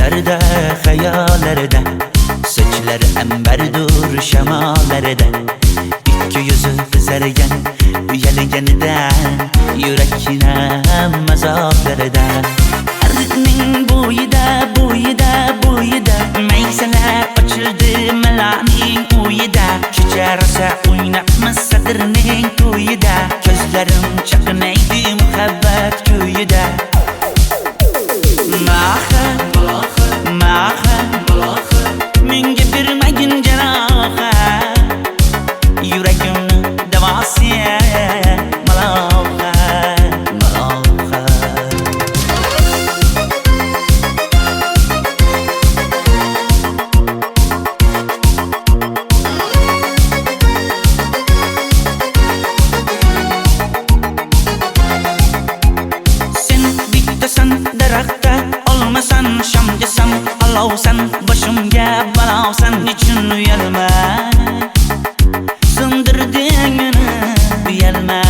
Düşlerde, hayallarda, saçları emberdur şemalarda. İki yüzü kızargan, uyalganidan, yurakina mazoblarda. Arıqning bo'yida, bo'yida, bo'yida, maysalar ochildi malaning uyida. Kecha rosa o'ynabmiz sadirning to'yida, ko'zlarim chaqnaydi muhabbat kuyida. Maha, maha, menga bermagin janoha, yuragimni davosi maloha, maloha. Sen bittasan daraxtda, olmasan shamgasan, olovsan boshimga balosan. Nechun uyalma, sindirding meni uyalma.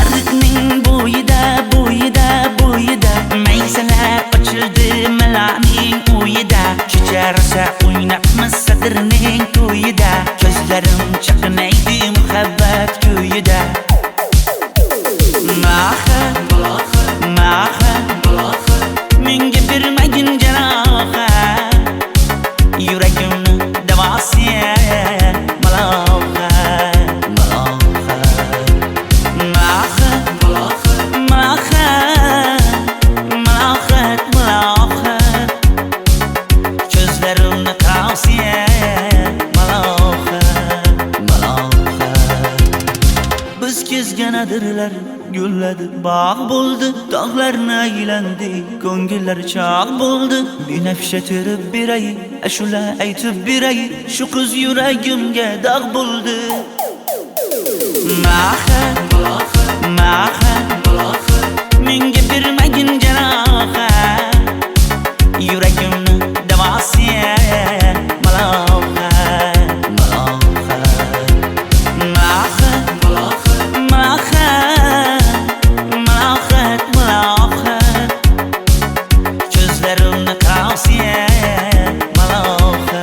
Arıqning bo'yida, bo'yida, bo'yida, maysalar ochildi malaning uyida. Kecha rosa o'ynabmiz sadirning to'yida, ko'zlarim chaqnaydi muhabbat kuyida. Maha, maha, menga bermagin janoha, yuragimni davosi maloha, maloha. Maha, maha, malohat, malohat, ko'zlarimni tavsi maloha, maloha. Biz kezgan adirlar gulladi, bog' bo'ldi, tog'larni aylandi, ko'ngillar chog' bo'ldi. Binafsha terib beray, ashula aytib beray, shu qiz yuragimga dog' bo'ldi. Maha, maha, menga bermagin janoha, yuragimni davosi maloha, maloha. Maha, maha, malohat, malohat, ko'zlarimni tavsi maloha,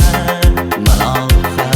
maloha.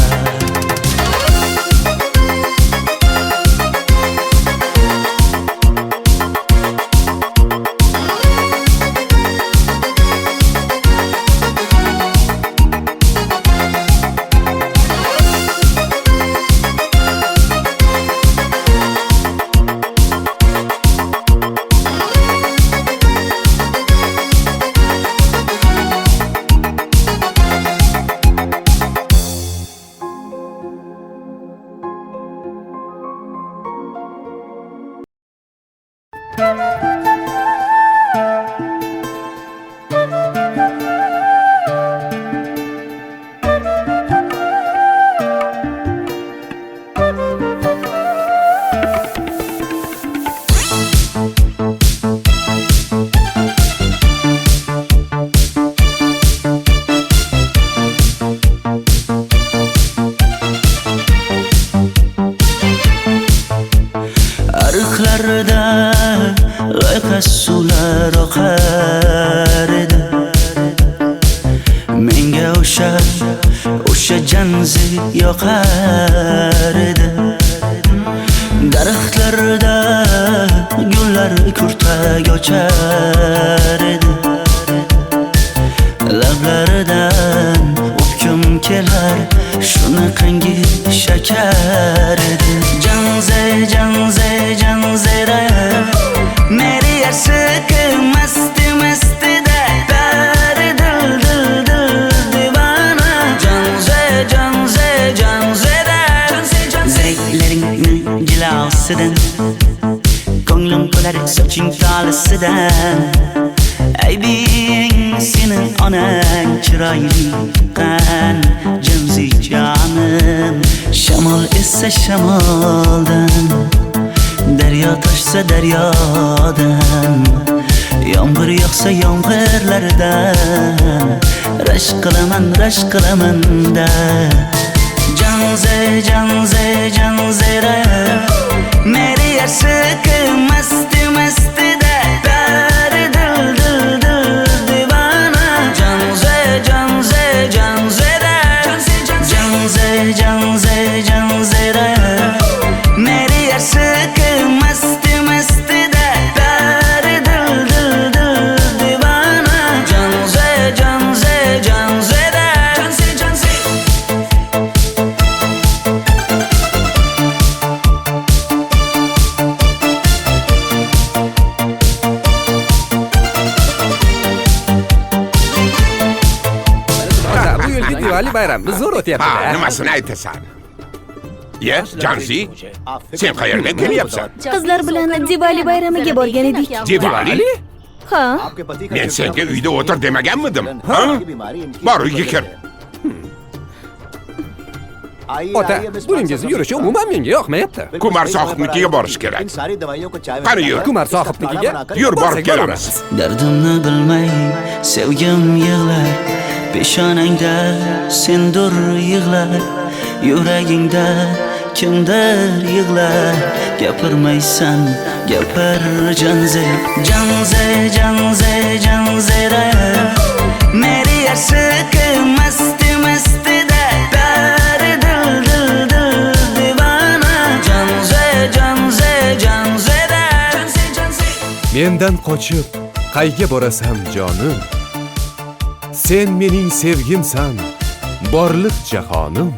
Arıqlarda loyqa suvlar oqar edi, menga o'sha janzi yoqar edi. Daraxtlarda gullar kurtak ochar edi, lablaridan o'pkim kelar, shunaqangi shakar edi. Janze, janze, janzera, meri yarsiqi masti mastida, bari dil dil dil divana. Janze, janze, janzera, zeylaringni jilosidan, ko'nglim to'lar soching tolisidan. Aybing sening onang chiroyli qan, janzi jonim. Shamol essa shamoldan, daryo toshsa daryodan, yomg'ir yog'sa yomg'irlardan, rashk qilaman da. Janze, janze, janzera, meri yarsiqi masti mastida, bari dil dil dil Diwali bayramimiz zo'r Ha, o'tyapti-da. nimasini aytasan? Ye, Janzi, sen qayerdan kelyapsan? Qizlar bilan Diwali bayramiga borgan edik. Diwali? Ha, Men senga uyda o'tir demaganmidim? Ha? Bor, uyga kir. Ota, buningizni yurishi umuman menga yoqmayapti. Kumar sohibnikiga borish kerak. Qani yur. Kumar sohibnikiga Yur, borib borsak kelamiz. Dardimni bilmay sevgim yig'lar, peshonangda sendur yig'lar, yuragingda kimdir yig'lar. Gapirmaysan, gapir Janze, Janze, Janze, Janzera. Meri aşık masti masti da pari dil dil dil divana. Janze, Janze, Janzera. Janze, Janze. Mendan qochib qayga borasan jonim? Sen mening sevgimsan, borliq jahonim.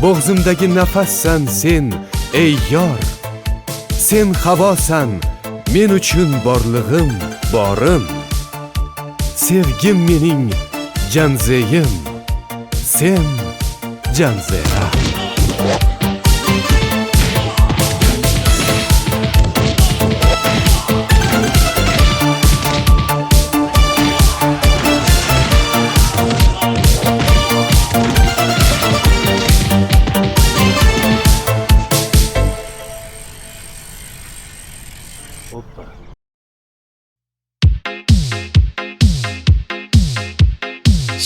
Bo'g'zimdagi nafassan sen, ey yor. Sen havosan, men uchun borlig'im, borim. Sevgim mening Janzeyim, sen Janzera.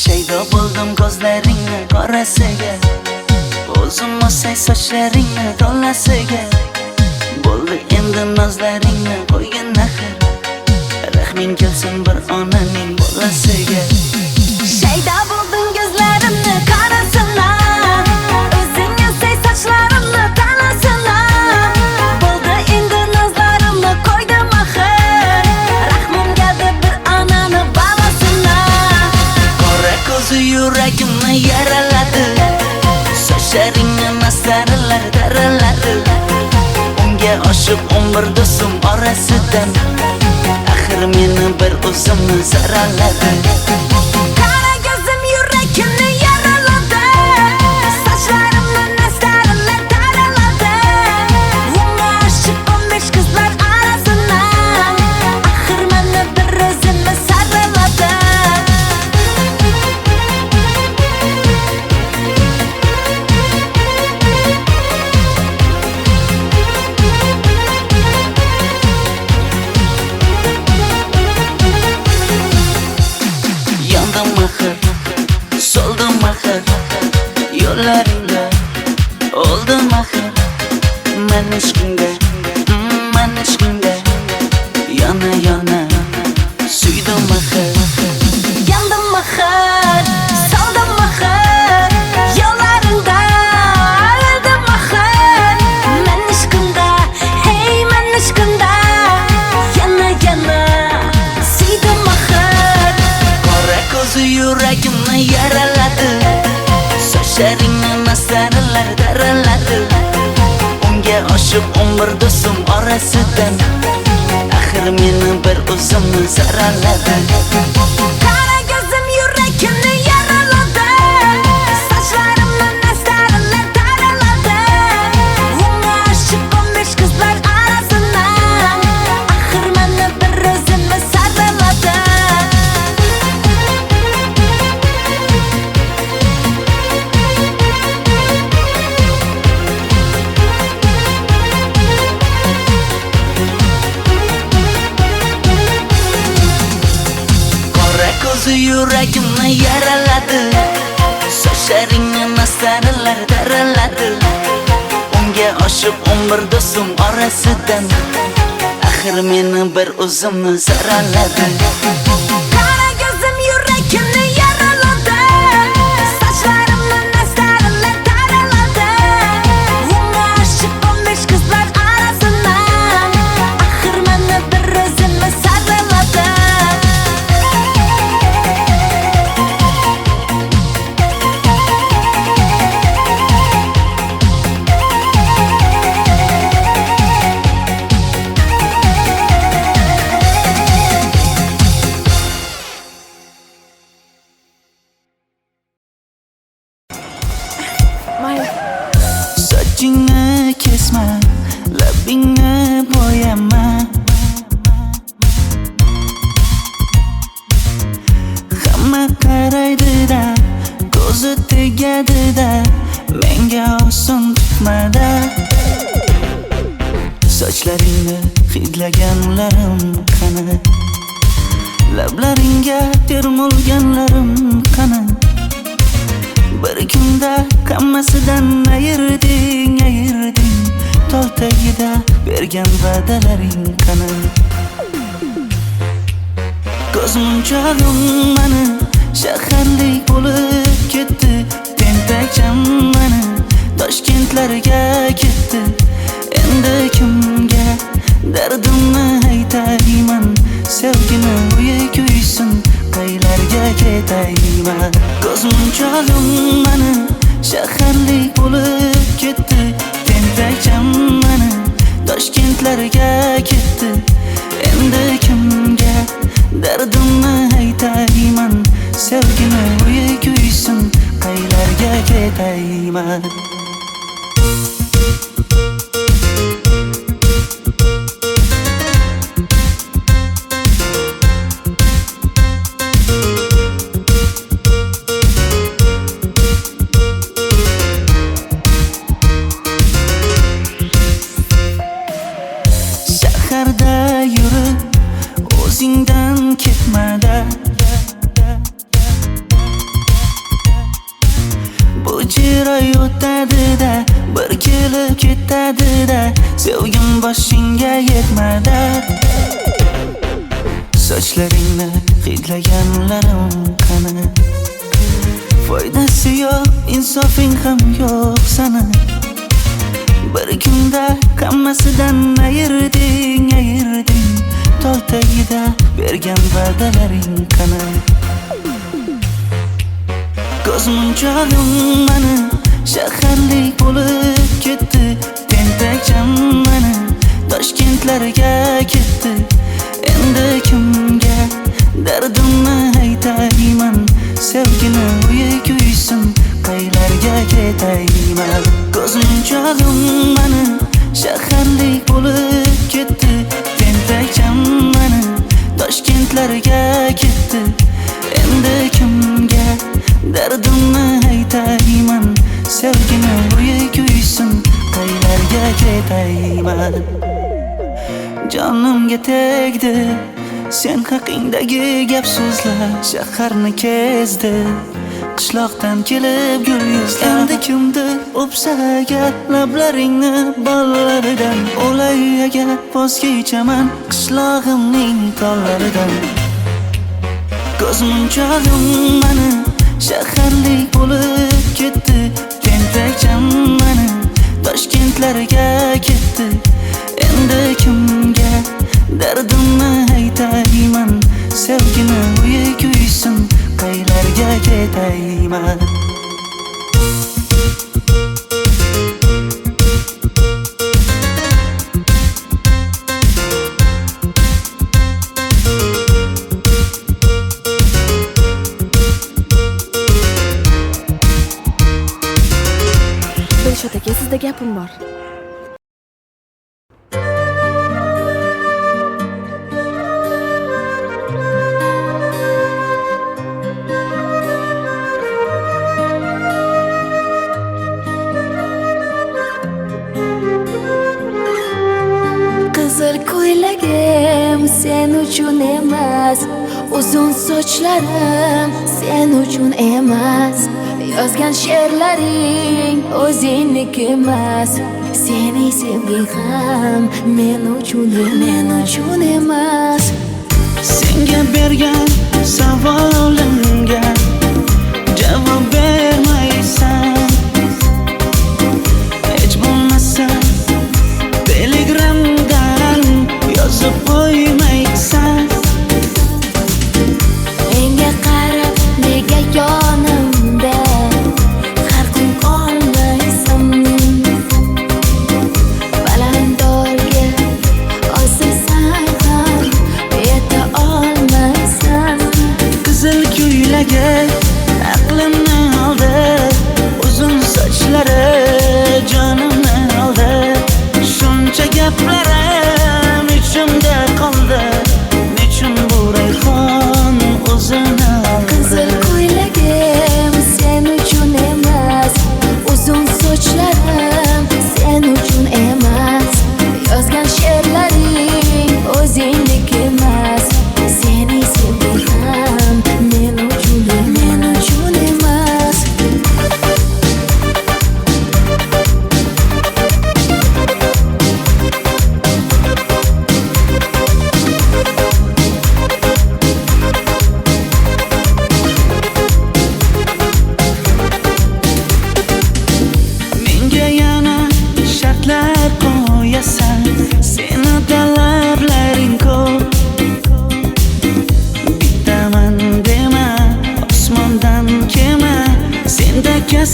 Shaydo bo'ldim ko'zlaringni qorasiga, o'zim o'say sochlaringni to'lasiga. Bo'ldi endi nozlaringni qo'ygan naxir, rahming kelsin bir onaning bolasiga. shayda bo'lding ko'zlarimni qarasana, o'zing yasay sochlarimni tanasana. Bo'ldi endi nazlarimni qo'ydim axir, rahmim keldi bir onani bolasina. Qora ko'zi yuragimni yaraladi, sochlaringni mastarlar daraladi. Unga oshiq 11 do'stim orasidan, axir meni bir o'zimni zaraladi. Qara ko'zim yuragimni yaraladi, sochlarimni nastarlar taraladi. Unga oshiq 15 qizlar arasina, axir meni bir o'zimni saraladi. Yandım axir, soldim axir, yo'llaringda oldim axir. Men ishqingda, men ishqingda yana yana suydim axir. Yandım axir, soldim axir, yo'llaringda oldim axir. Men ishqimda, hey men ishqimda yana yana suydim axir. Qora ko'zi yuragimni yaraladi, sochlaringni mastarlar daraladi. Unga oshiq 11 do'stim orasidan, axir meni bir o'zimni zaraladi. Qara ko'zim yuragimni yaraladi, sochlarimni nastarlar taraladi. Unga oshiq 15 qizlar arasina, axir meni bir o'zimni saraladi. Qora ko'zi yuragimni yaraladi, sochlaringni mastarlar daraladi. Unga oshiq 11 do'stim orasidan, axir meni bir o'zimni zaraladi. Qara ko'zim yuragimni yaraladi, sochlarimni nastarlar taraladi. Unga oshiq 15 qizlar arasina, axir meni bir o'zimni saraladi. Sochlaringni hidlaganlarim qani? Lablaringga termulganlarim qani? Bir kunda hammasidan ayırding Tol tagida bergan va'dalaring qani? Ko'zmunchog'im mani shaharlik bo'lib ketdi. Tentakcham mani Toshkentlarga ketdi. Endi kimga dardimni aytayman? Sevgini uyi kuysin, qaylarga ketayman? Ko'zmunchog'im mani shaharlik bo'lib ketdi. Tentakcham mani Toshkentlarga ketdi. Endi kimga dardimni aytayman? Sevgini uyi kuysin, qaylarga ketayman? Shaharda yurib o'zingdan ketmada, bu jiroy o'tadi-da, bir kelib ketadi-da, sevgim boshingga yetmada. Sochlaringni hidlaganlarim qani? Foydasi yo'q, insofing ham yo'q sana. Bir kunda hammasidan ayırding Tol tagida bergan va'dalaring qani? Ko'zmunchog'im mani shaharlik bo'lib ketdi. Tentakcham mani Toshkentlarga ketdi. Endi kimga dardimni aytayman? Sevgini uyi kuysin, qaylarga ketayman? Ko'zmunchog'im mani shaharlik bo'lib ketdi. Tentakcham mani Toshkentlarga ketdi. Endi kimga dardimni aytayman? Sevgini uyi kuysin, qaylarga ketayman? Jonimga tegdi sen haqingdagi gap so'zlar, shaharni kezdi qishloqdan kelib gul yuzlar. Endi kimdir o'psa agar lablaringni bollaridan, o'lay agar voz kechaman qishlog'imning tollaridan. Ko'zmunchog'im mani shaharlik bo'lib ketdi. Tentakcham mani Toshkentlarga ketdi. Endi kimga dardimni aytayman? Sevgini uyi kuysin, qaylarga ketayman? Dilshod aka, sizda gapim bor. Qizil ko'ylagim sen uchun emas, uzun sochlarim sen uchun emas, yozgan she'rlaring o'zingniki emas, sening sevging ham men uchun emas. Senga bergan savolimga javob bermaysan. Hech bo'lmasa Telegramdan yozib qo'ymaysan. Menga qarab nega yonimda har kun qolmaysan? Balandorga osilsang ham yeta olmaysan. Qizil ko'ylagi aqlimni oldi.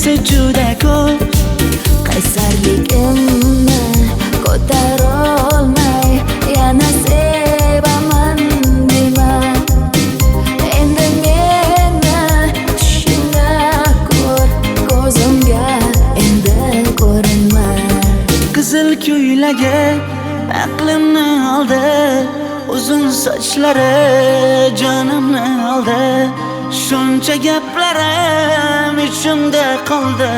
esa juda ko'p. qaysarligimni ko'tarolmay yana sevaman dema. Endi meni tushingda ko'r, ko'zimga endi ko'rinma. Qizil ko'ylagi aqlimni oldi, uzun sochlari jonimni oldi. Shuncha gaplarim ichimda qoldi,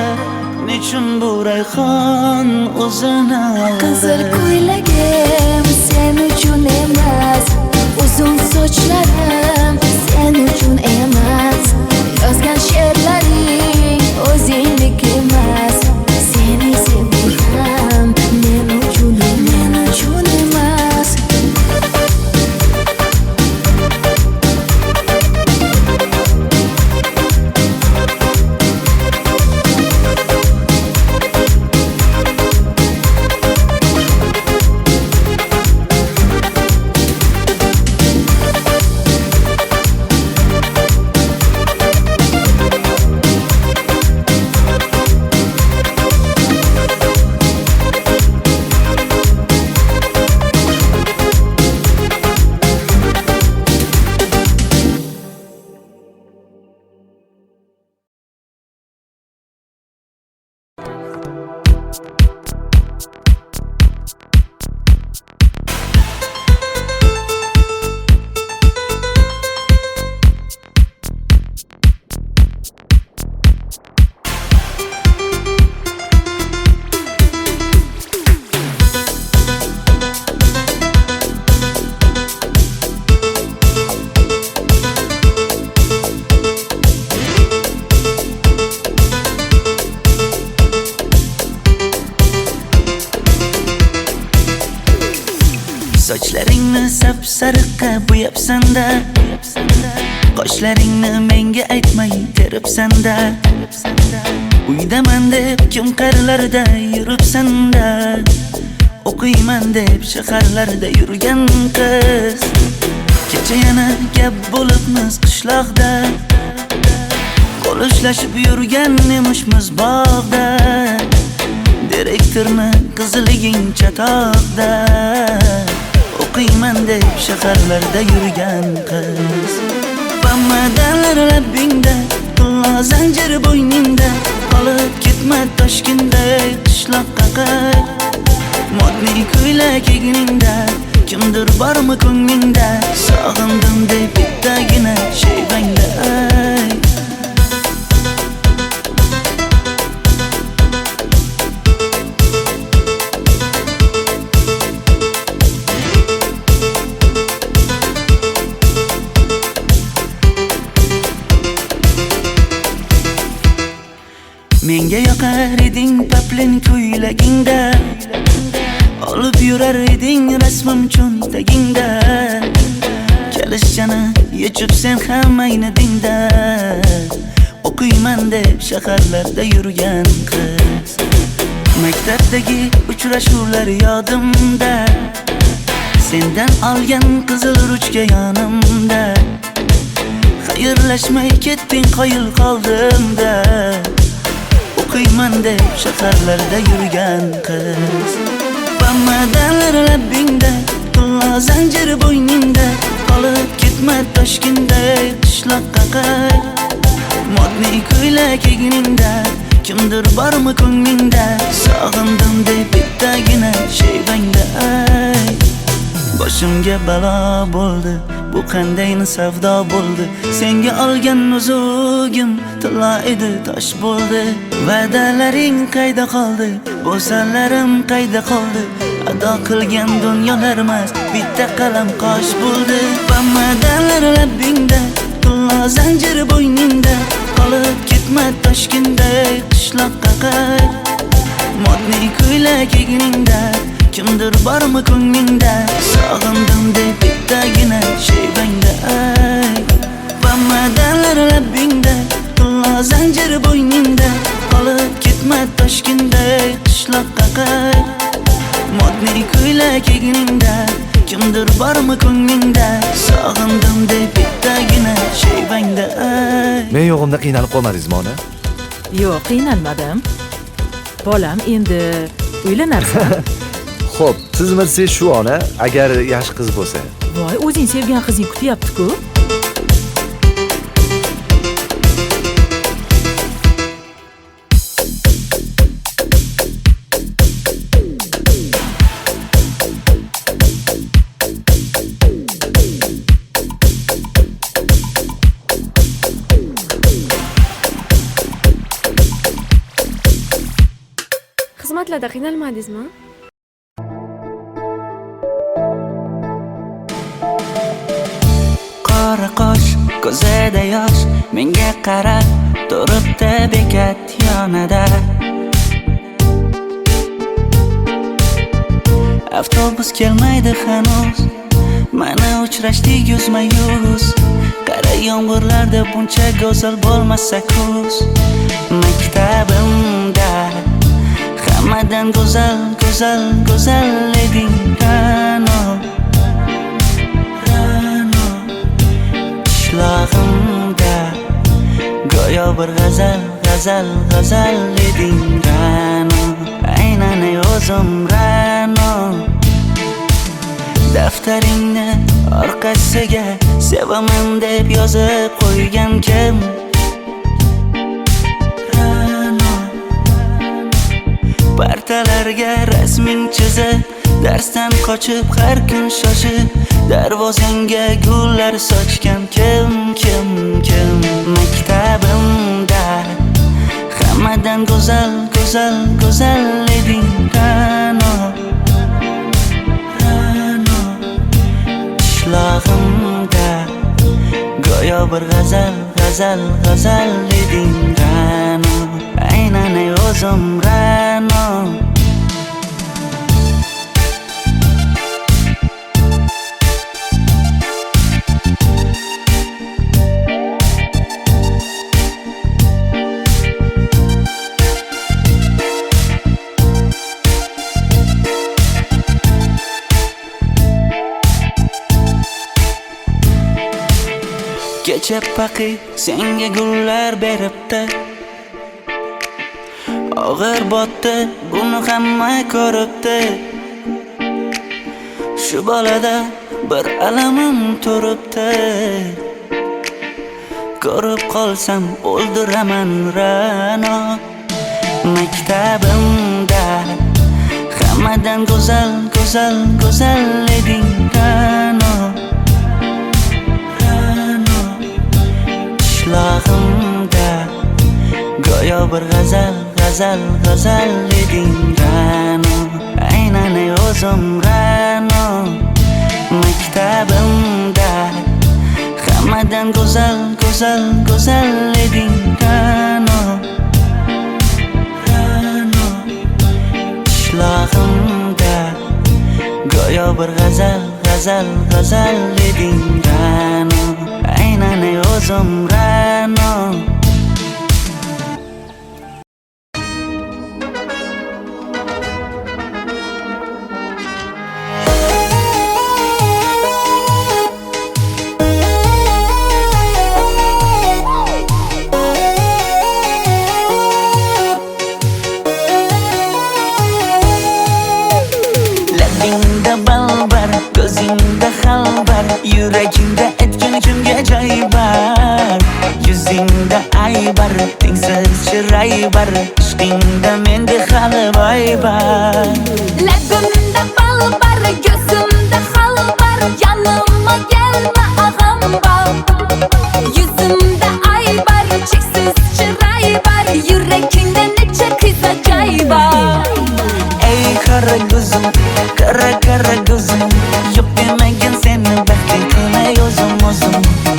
nechun bu rayhon o'zini oldi. Qizil ko'ylagim sen uchun emas, uzun sochlarim sen uchun emas. Yozgan she'rlaring o'zingdek emas. Seni sevdim men uchun emas. Sochlaringni sap-sariqqa bo'yabsan-da, qoshlaringni menga aytmay teribsan-da. Uydaman deb kim qarlarda yuribsan-da, o'qiyman deb shaharlarda yurgan qiz. Kecha yana gap bo'libmiz qishloqda, qo'l ushlashib yurgan emishmiz bog'da. Direktorni qiziliging chatoqda, o'qiyman deb shaharlarda yurgan qiz. Bamadanlar labbingda, tilla zanjir bo'yningda, qolib ketma Toshkentda qishloqqa qayt. Modniy ko'ylak egningda, kimdir bormi ko'nglingda, sog'indim deb bittagina shevangda ayt. Menga yoqar eding paplin ko'ylagingda, olib yurar eding rasmim cho'ntagingda. Kalishchani yechib sen ham aynadingda, o'qiyman deb shaharlarda yurgan qiz. Maktabdagi uchrashuvlar yodimda, sendan olgan qizil ruchka yonimda. Xayrlashmay ketding qoyil qoldimda, o'qiyman deb shaharlarda yurgan qiz. Bamadanlar labbingda, tilla zanjir bo'yningda, qolib ketma Toshkentda qishloqqa qayt. Modniy ko'ylak egningda, kimdir bormi ko'nglingda, sog'indim deb bittagina shevangda ayt. Boshimga balo bo'ldi, bu qanday savdo bo'ldi. Senga olgan nuzugim tilla edi, tosh bo'ldi. Va'dalaring qayda qoldi, bo'salarim qayda qoldi. Ado qilgan dunyolar emas, bitta qalam qosh bo'ldi. Bamadanlar labbingda, tilla zanjir bo'yningda, qolib ketma Toshkentda qishloqqa qayt. Modniy ko'ylak egningda, kimdir bormi ko'nglingda, sog'indim deb bittagina shevangda ayt. Bamadanlar labbingda, tilla zanjir bo'yningda, qolib ketma Toshkentda qishloqqa qayt. Modniy ko'ylak egningda, kimdir bormi ko'nglingda, sog'indim deb bittagina shevangda ayt. Men yo'g'imda qiynalib qolmadingizmi ona? Yo'q, qiynalmadim. Bolam, endi uylanarsan. Xo'p, siz shu ona agar yaxshi qiz bo'lsa. Voy, o'zing sevgan qizing kutyapti-ku. Xizmatlarda qiynalmadingizmi? Qora qosh, ko'zida yosh, menga qarab turibdi bekat yonida. Avtobus kelmaydi hanuz, mana uchrashdik yuzma-yuz. Qara yomg'irlarda buncha go'zal bo'lmasa kuz. Maktabimda hammadan go'zal, go'zal, go'zal eding Ra'no. Qishlog'imda go'yo bir g'azal, g'azal, g'azal eding Ra'no. Aynan o'zim Ra'no. Daftaringni orqasiga sevaman deb yozib qo'ygan kim? Partalarga rasming chizib, darsdan qochib har kun shoshib, darvozangga gullar sochgan kim? Maktabimda hammadan go'zal, go'zal, go'zal eding Ra'no. Qishlog'imda go'yo bir g'azal, g'azal, g'azal eding Ra'no. Aynan o'zim Ra'no. Kecha paqi senga gullar beribdi, og'ir botdi, buni hamma ko'ribdi. Shu bolada bir alamim turibdi, ko'rib qolsam o'ldiraman Ra'no. Maktabimda hammadan go'zal, go'zal, go'zal eding Ra'no. Qishlog'imda go'yo bir g'azal, g'azal, g'azal eding Ra'no. Aynan o'zim Ra'no. Maktabimda hammadan go'zal, go'zal, go'zal eding Ra'no. Qishlog'imda go'yo bir g'azal, g'azal, g'azal eding Ra'no. Aynan o'zim Ra'no. Labingda balbar, ko'zingda xalbar, yuragingda etgan kimga joy bar. Yuzingda aybar, tengsiz chiray bar, ishqingda menda hali boy bar. Labimda balbar, ko'zimda xalbar, yanıma gelme ağam bal. Yuzimda aybar, cheksiz chiray bar, yuragingda necha qiza joy bar. Ey qara ko'zim, qara qara ko'zim, yo'q demagan seni baxtli qilay o'zim.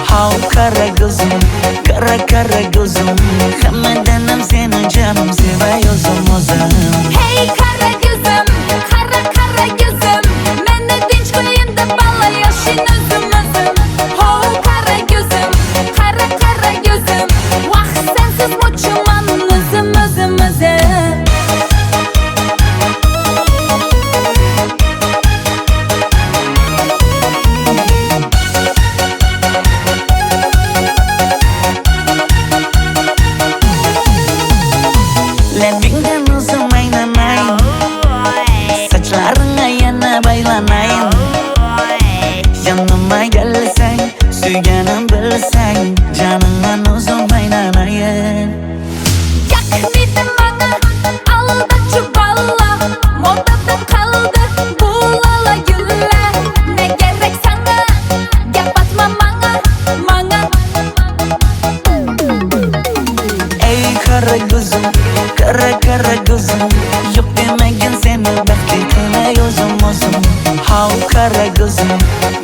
Hav qara ko'zim, qara qara ko'zim, hammadan ham seni jonim sevay o'zim. Hey qara ko'zim, qara qara ko'zim, meni tinch qo'yinda balla yoshing o'zim. Hav qara ko'zim, qara qara ko'zim, vaqt sensiz mo'chiman o'zim.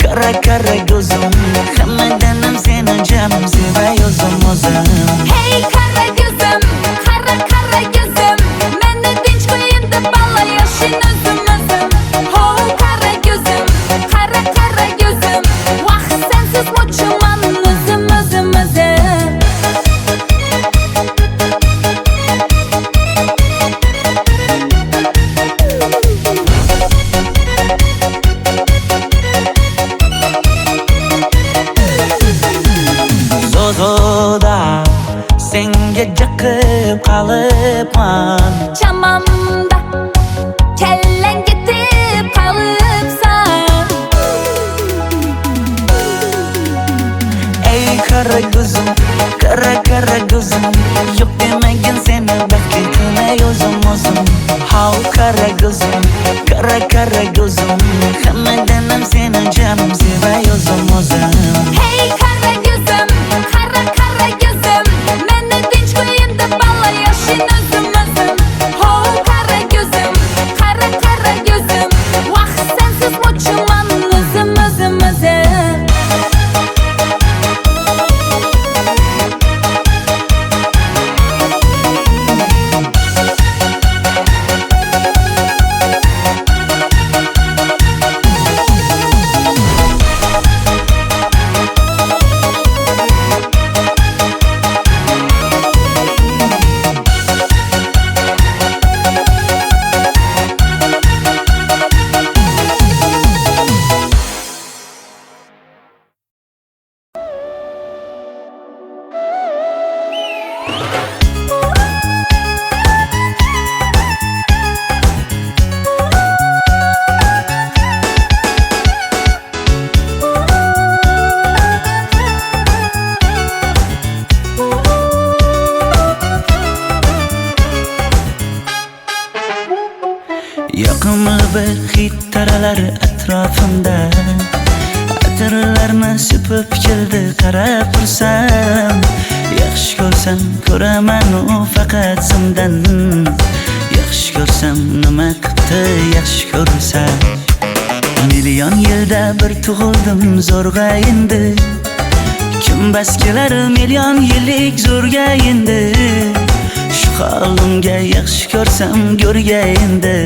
Kara kara gözüm Hammadanam seni canım sevay o'zim Hey kara gözüm, kara kara gözüm Meni tinch qo'yin deb balla yashin o'zim Ho kara gözüm, kara kara gözüm Vaqt sensiz mo'chiman o'zim Zozoda senga jiqib qolibman Chamamda kellang ketib qolibsan Ey kara gözüm kara kara gözüm Yok demagin seni baxtli qilay o'zim How kara gözüm kara gözüm Hammadanam seni canım sevay o'zim Hey kara gözüm, kara kara gözüm Meni tinch qo'yin deb balla yashin o'zim Ho kara gözüm, kara kara gözüm Vaqt sensiz mo'chiman o'zim Yoqimli bir hid taralar atrofimda Atirlarni sepib keldi qarab tursam Yaxshi ko'rsam ko'raman u faqat simdan Yaxshi ko'rsam nima qildi yaxshi ko'rsam Million yilda bir tug'ildim zo'rg'a endi Kim bas kelar million yillik zo'rga endi Shu holimga yaxshi ko'rsam go'rga endi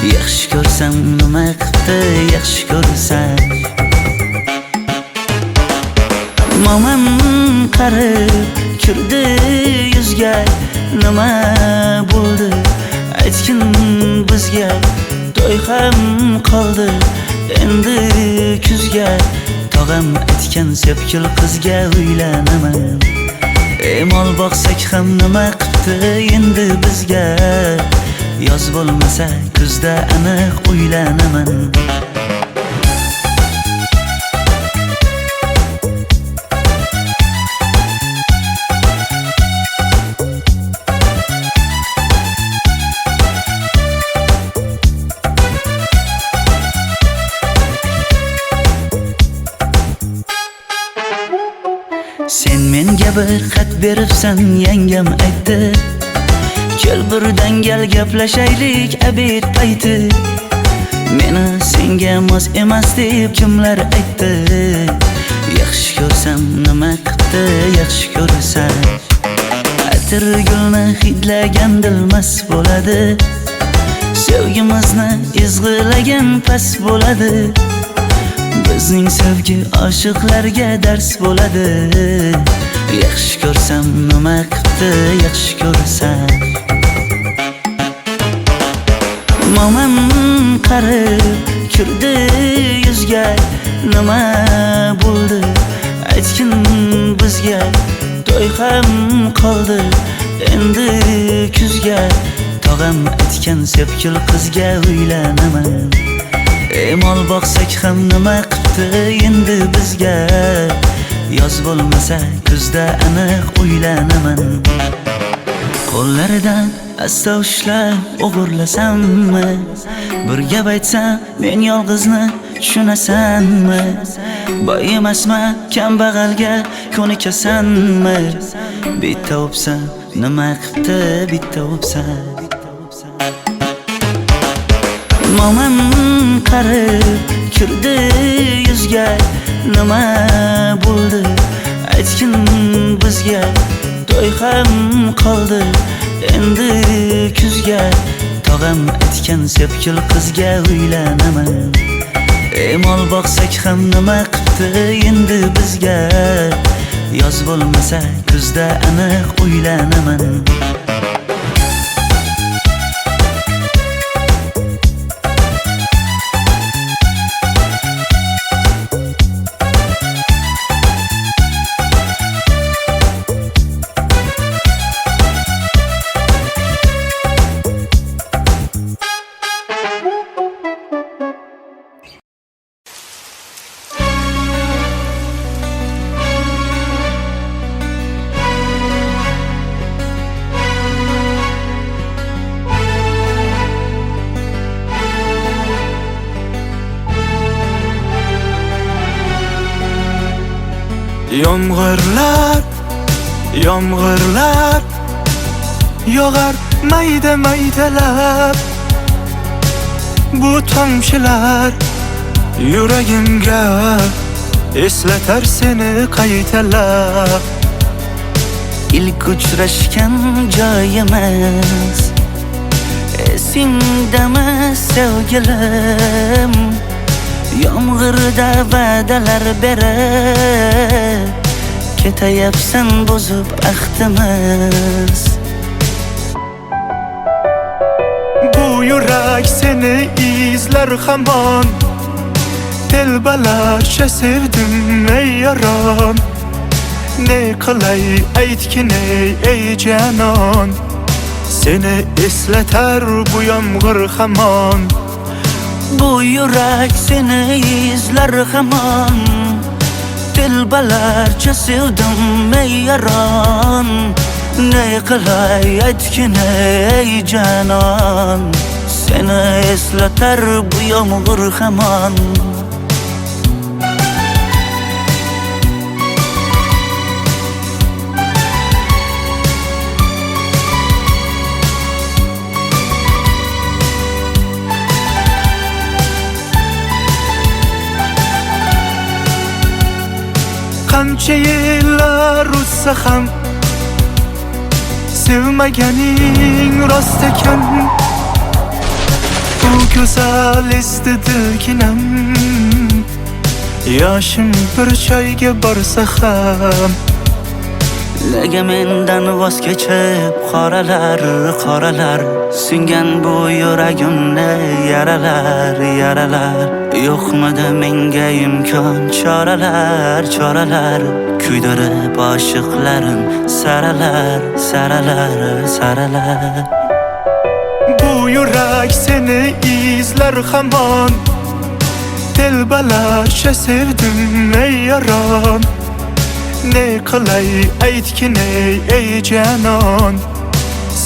Yaxshi ko'rsam nima qildi yaxshi ko'rsam Momam qarib kirdi yuzga Nima bo'ldi aytgin bizga To'y ham qoldi endi kuzga Tog'am aytgan sepkil qizga uylanaman Mol boqsak ham nima qildi endi bizga Yoz bo'lmasa kuzda aniq uylanaman Sen menga bir xat beribsan yangam aytdi Kel birdan gal gaplashaylik abid payti Meni senga mos emas deb kimlar aytdi Yaxshi ko'rsam nima qildi yaxshi ko'rsam Atir gulni hidlagan dilmas bo'ladi Sevgimizni izg'ilagan pas bo'ladi Bizning sevgi oshiqlarga dars bo'ladi Yaxshi ko'rsam nima qildi yaxshi ko'rsam Momam qarib kirdi yuzga Nima bo'ldi aytgin bizga To'y ham qoldi endi kuzga Tog'am aytgan sepkil qizga uylanaman Mol boqsak ham nima qildi endi bizga Yoz bo'lmasa kuzda aniq uylanaman Qo'llaridan asta ushlab o'g'irlasammi Bir gap aytsam men yolg'izni tushunasanmi Boy emasman kambag'alga ko'nikasanmi Bitta o'psam nima qildi bitta o'psam Mo'min qarib kirdi yuzga, nima bo'ldi aytgin bizga. To'y ham qoldi endi kuzga, tog'am aytgan sepkil qizga uylanaman. Mol boqsak ham nima qipti endi bizga, yoz bo'lmasa kuzda aniq uylanaman. Yomg'irlar, yomg'irlar yog'ar mayda maydalab. Bu tomchilar yuragimga eslatar seni qaytalab. İlk uchrashgan joyimiz esingdami sevgilim? Yomg'irda va'dalar berib ketayapsan bozib ahdimiz. Bu yurak seni izler hamon, telbalarcha sevdim ey yaron. Ne qilay aytgin ey canon, seni eslatar bu yomg'ir hamon. Bu yurak seni izler hamon, telbalarcha sevdim ey yaron. Ne qilay aytgin ey canon, seni eslatar bu yomg'ir hamon. Qancha yillar o'tsa ham sevmaganing rost ekan. Bu go'zal esdi dilginam, yoshim bir joyga borsa ham. Nega mendan voz kechib qoralar, qoralar singan bu yuragimni yaralar, yaralar. Yo'qmidi menga imkon choralar, choralar kuydirib oshiqlarim saralar, saralar, saralar. Bu yurak seni izler hamon, telbalarcha sevdim ey yaron. Ne qilay aytgin ey canon,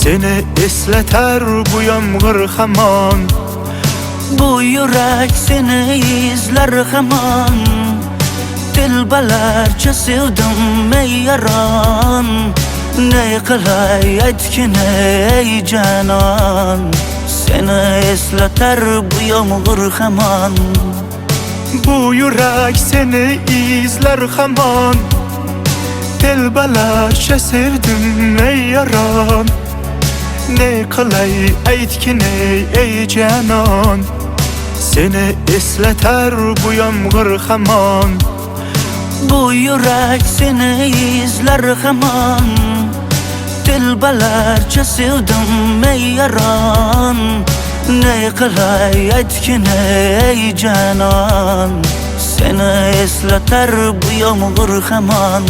seni eslatar bu yomg'ir hamon. Bu yurak seni izler hamon, telbalarcha sevdim ey yaron. Ne qilay aytgin ey canon, seni eslatar bu yomg'ir hamon. Bu yurak seni izler hamon, telbalarcha sevdim ey yaron. Ne qilay aytgin ey canon, seni eslatar bu yomg'ir hamon. Bu yurak seni izler hamon, telbalarcha sevdim ey yaron. Ne qilay aytgin ey canon, seni eslatar bu yomg'ir hamon.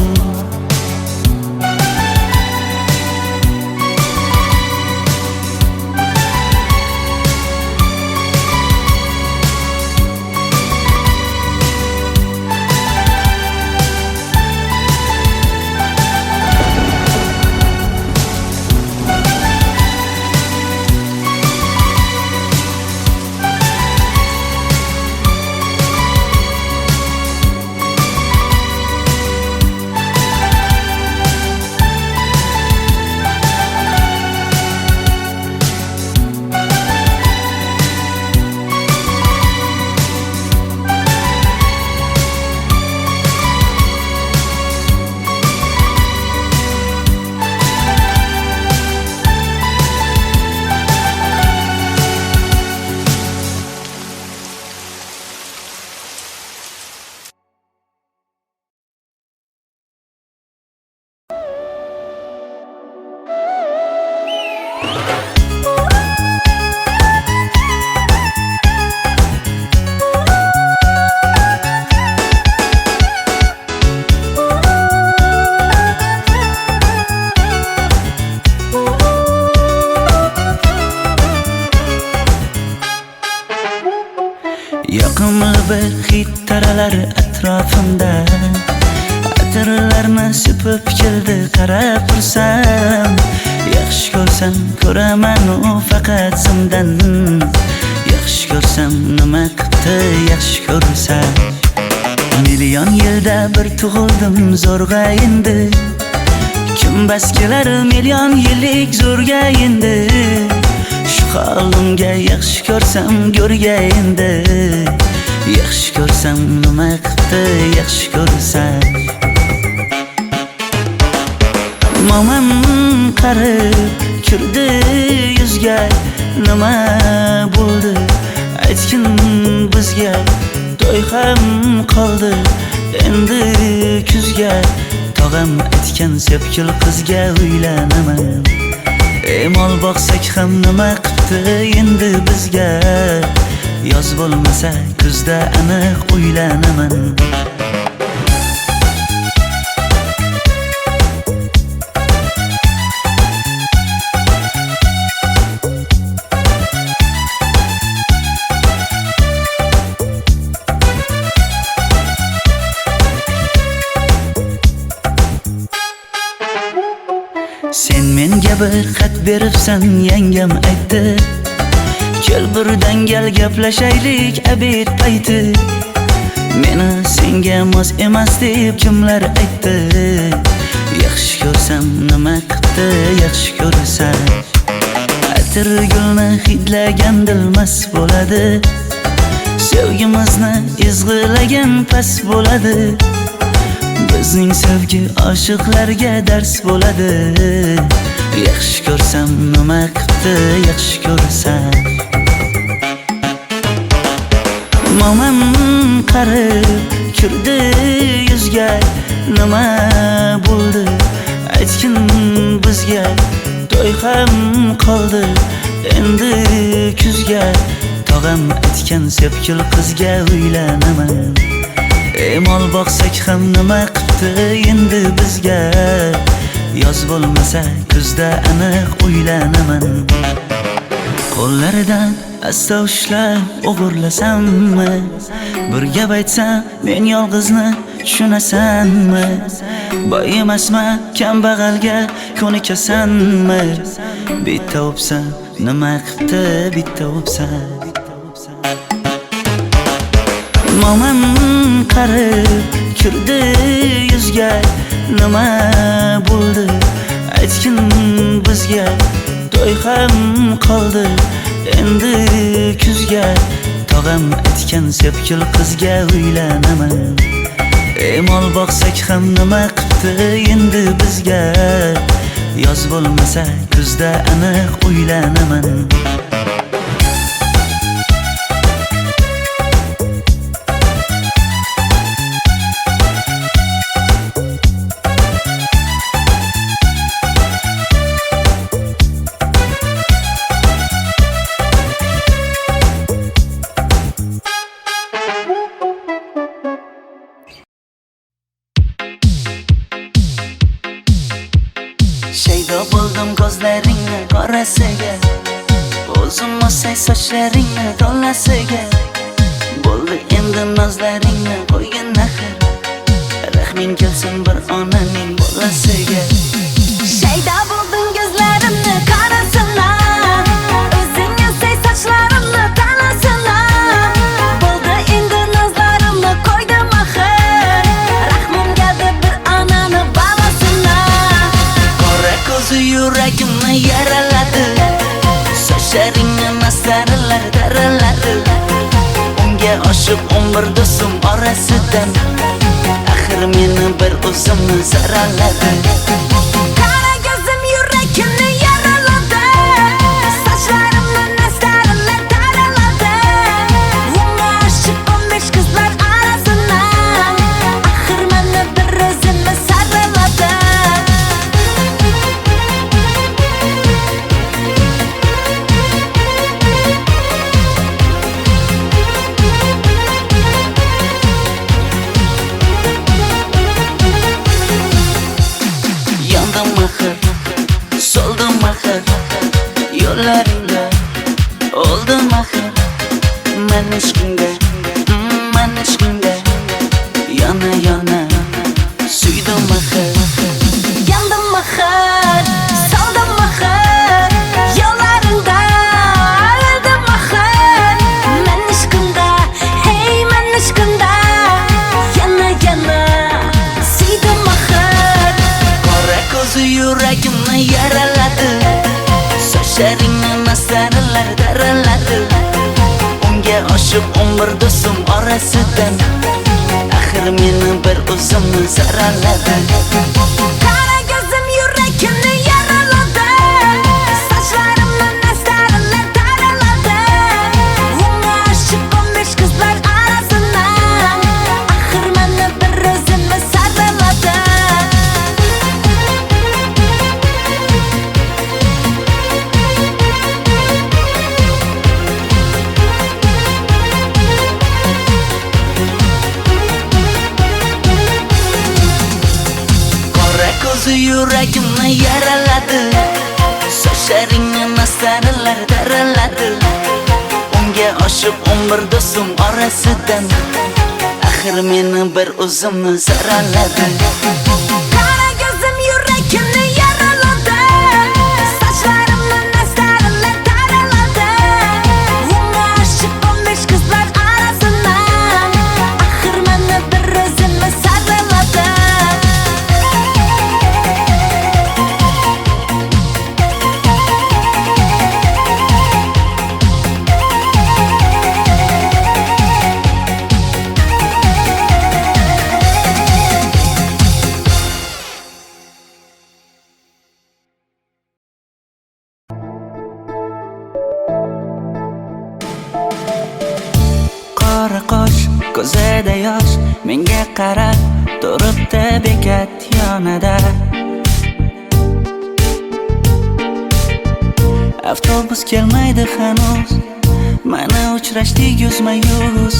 taralar atrofimda. Atirlarni sepib keldi qarab tursam, yaxshi ko'rsam ko'raman u faqat simdan. Yaxshi ko'rsam nima qildi yaxshi ko'rsam. Million yilda bir tug'ildim zo'rg'a endi. Kim bas kelar million yillik zo'rga endi. Shu holimga yaxshi ko'rsam go'rga endi. Yaxshi ko'rsam nima qildi yaxshi ko'rsam. Momam qarib kirdi yuzga, nima bo'ldi aytgin bizga. To'y ham qoldi endi kuzga, tog'am aytgan sepkil qizga uylanaman. Mol boqsak ham nima qildi endi bizga. Yoz bo'lmasa kuzda aniq uylanaman. Sen menga bir xat beribsan, yangam aytdi. Kel birdan gal gaplashaylik abid payti. Meni senga mos emas deb kimlar aytdi. Yaxshi ko'rsam nima qildi yaxshi ko'rsam. Atir gulni hidlagan dilmas bo'ladi. Sevgimizni izg'ilagan pas bo'ladi. Bizning sevgi oshiqlarga dars bo'ladi. Yaxshi ko'rsam nima qildi yaxshi ko'rsam. Momam qarib kirdi yuzga, nima bo'ldi aytgin bizga. To'y ham qoldi endi kuzga, tog'am aytgan sepkil qizga uylanaman. Mol boqsak ham nima qildi endi bizga. Yoz bo'lmasa kuzda aniq uylanaman. Qo'llaridan asta ushlab o'g'irlasammi? Bir gap aytsam men yolg'izni tushunasanmi? Boy emasman kambag'alga ko'nikasanmi? Bitta o'psam nima qildi bitta o'psam. Momam qarib kirdi yuzga, nima bo'ldi aytgin bizga. To'y ham qoldi endi kuzga, tog'am aytgan sepkil qizga uylanaman. Mol boqsak ham nima qildi endi bizga. Yoz bo'lmasa kuzda aniq uylanaman. Shaydo bo'ldim ko'zlaringni qorasiga, o'zim o'say sochlaringni to'lasiga. Bo'ldi endi nozlaringni qo'ygin axir, rahming kelsin bir onaning bolasiga. Shaydo bo'ldim ko'zlarimni qarasınlar, o'zing o'say sochlarimni to'lasilar. Bo'ldi endi nozlarimni qo'ydim axir, rahmim keldi bir onani bolasilar. Qora ko'zi yuragimni yaraladi, sochlaringni mastarlar daraladi. Unga oshiq 11 do'stim orasidan, axir meni bir o'zimni zaraladi. Qara ko'zim yuragimni yaraladi, sochlarimni mastarlar daraladi. Unga oshiq 15 qizlar orasidan, axir meni bir o'zimni zaraladi. umr do'stim orasidan axir meni bir o'zimni saraladi. Qara ko'zim yuragimni yaraladi, sochlarimni nastarillar taraladi. Unga oshiq 15 qizlar arasidan axir meni bir o'zimni saraladi. Qora ko'zi yuragimni yaraladi, sochlaringni nastarillar taraladi. Unga oshiq 11 do'stim orasidan axir meni bir o'zimni saraladi. Qara ko'zim yuragimni yaraladi, sochlarimni nastarillar taraladi. Unga oshiq 15 qizlar arasidan axir meni bir o'zimni saraladi. Qora qosh, ko'zida yosh, menga qarab turibdi bekat yonida. Avtobus kelmaydi hanuz, mana uchrashdik yuzma-yuz.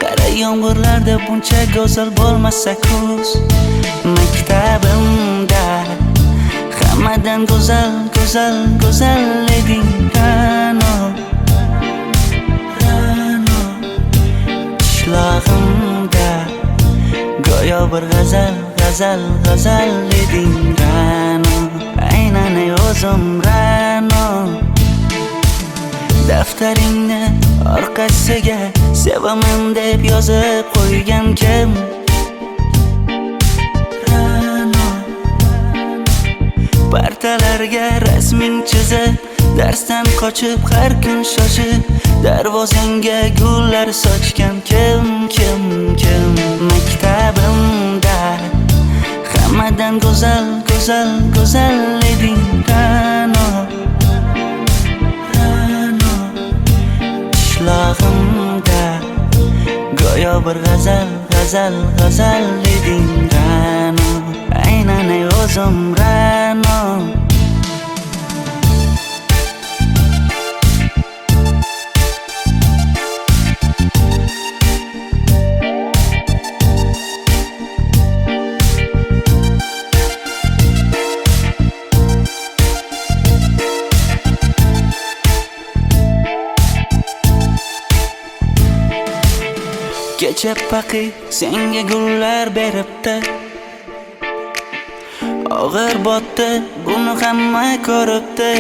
Qara yomg'irlarda buncha go'zal bo'lmasa kuz. Maktabimda hammadan go'zal, go'zal, go'zal eding Ra'no. Qishlog'imda go'yo bir g'azal, g'azal, g'azal eding Ra'no. Aynan o'zim Ra'no. Daftaringni orqasiga sevaman deb yozib qo'ygan kim? Ra'no. Partalarga rasming chizib, darsdan qochib har kun shoshib, darvozangga gullar sochgan kim, kim, kim? Maktabimda hammadan go'zal, go'zal, go'zal eding Ra'no. Ra'no. Qishlog'imda go'yo bir g'azal, g'azal, g'azal eding Ra'no. Aynan o'zim Ra'no. Kecha paqi senga gullar beribdi, og'ir botdi, buni hamma ko'ribdi.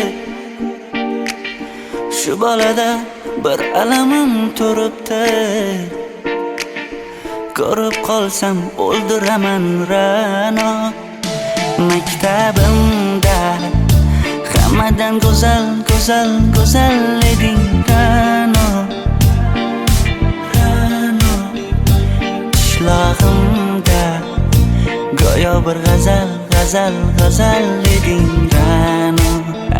Shu bolada bir alamim turibdi, ko'rib qolsam o'ldiraman Ra'no. Maktabimda hammadan go'zal, go'zal, go'zal eding Ra'no. Qishlog'imda go'yo bir g'azal, g'azal, g'azal eding Ra'no.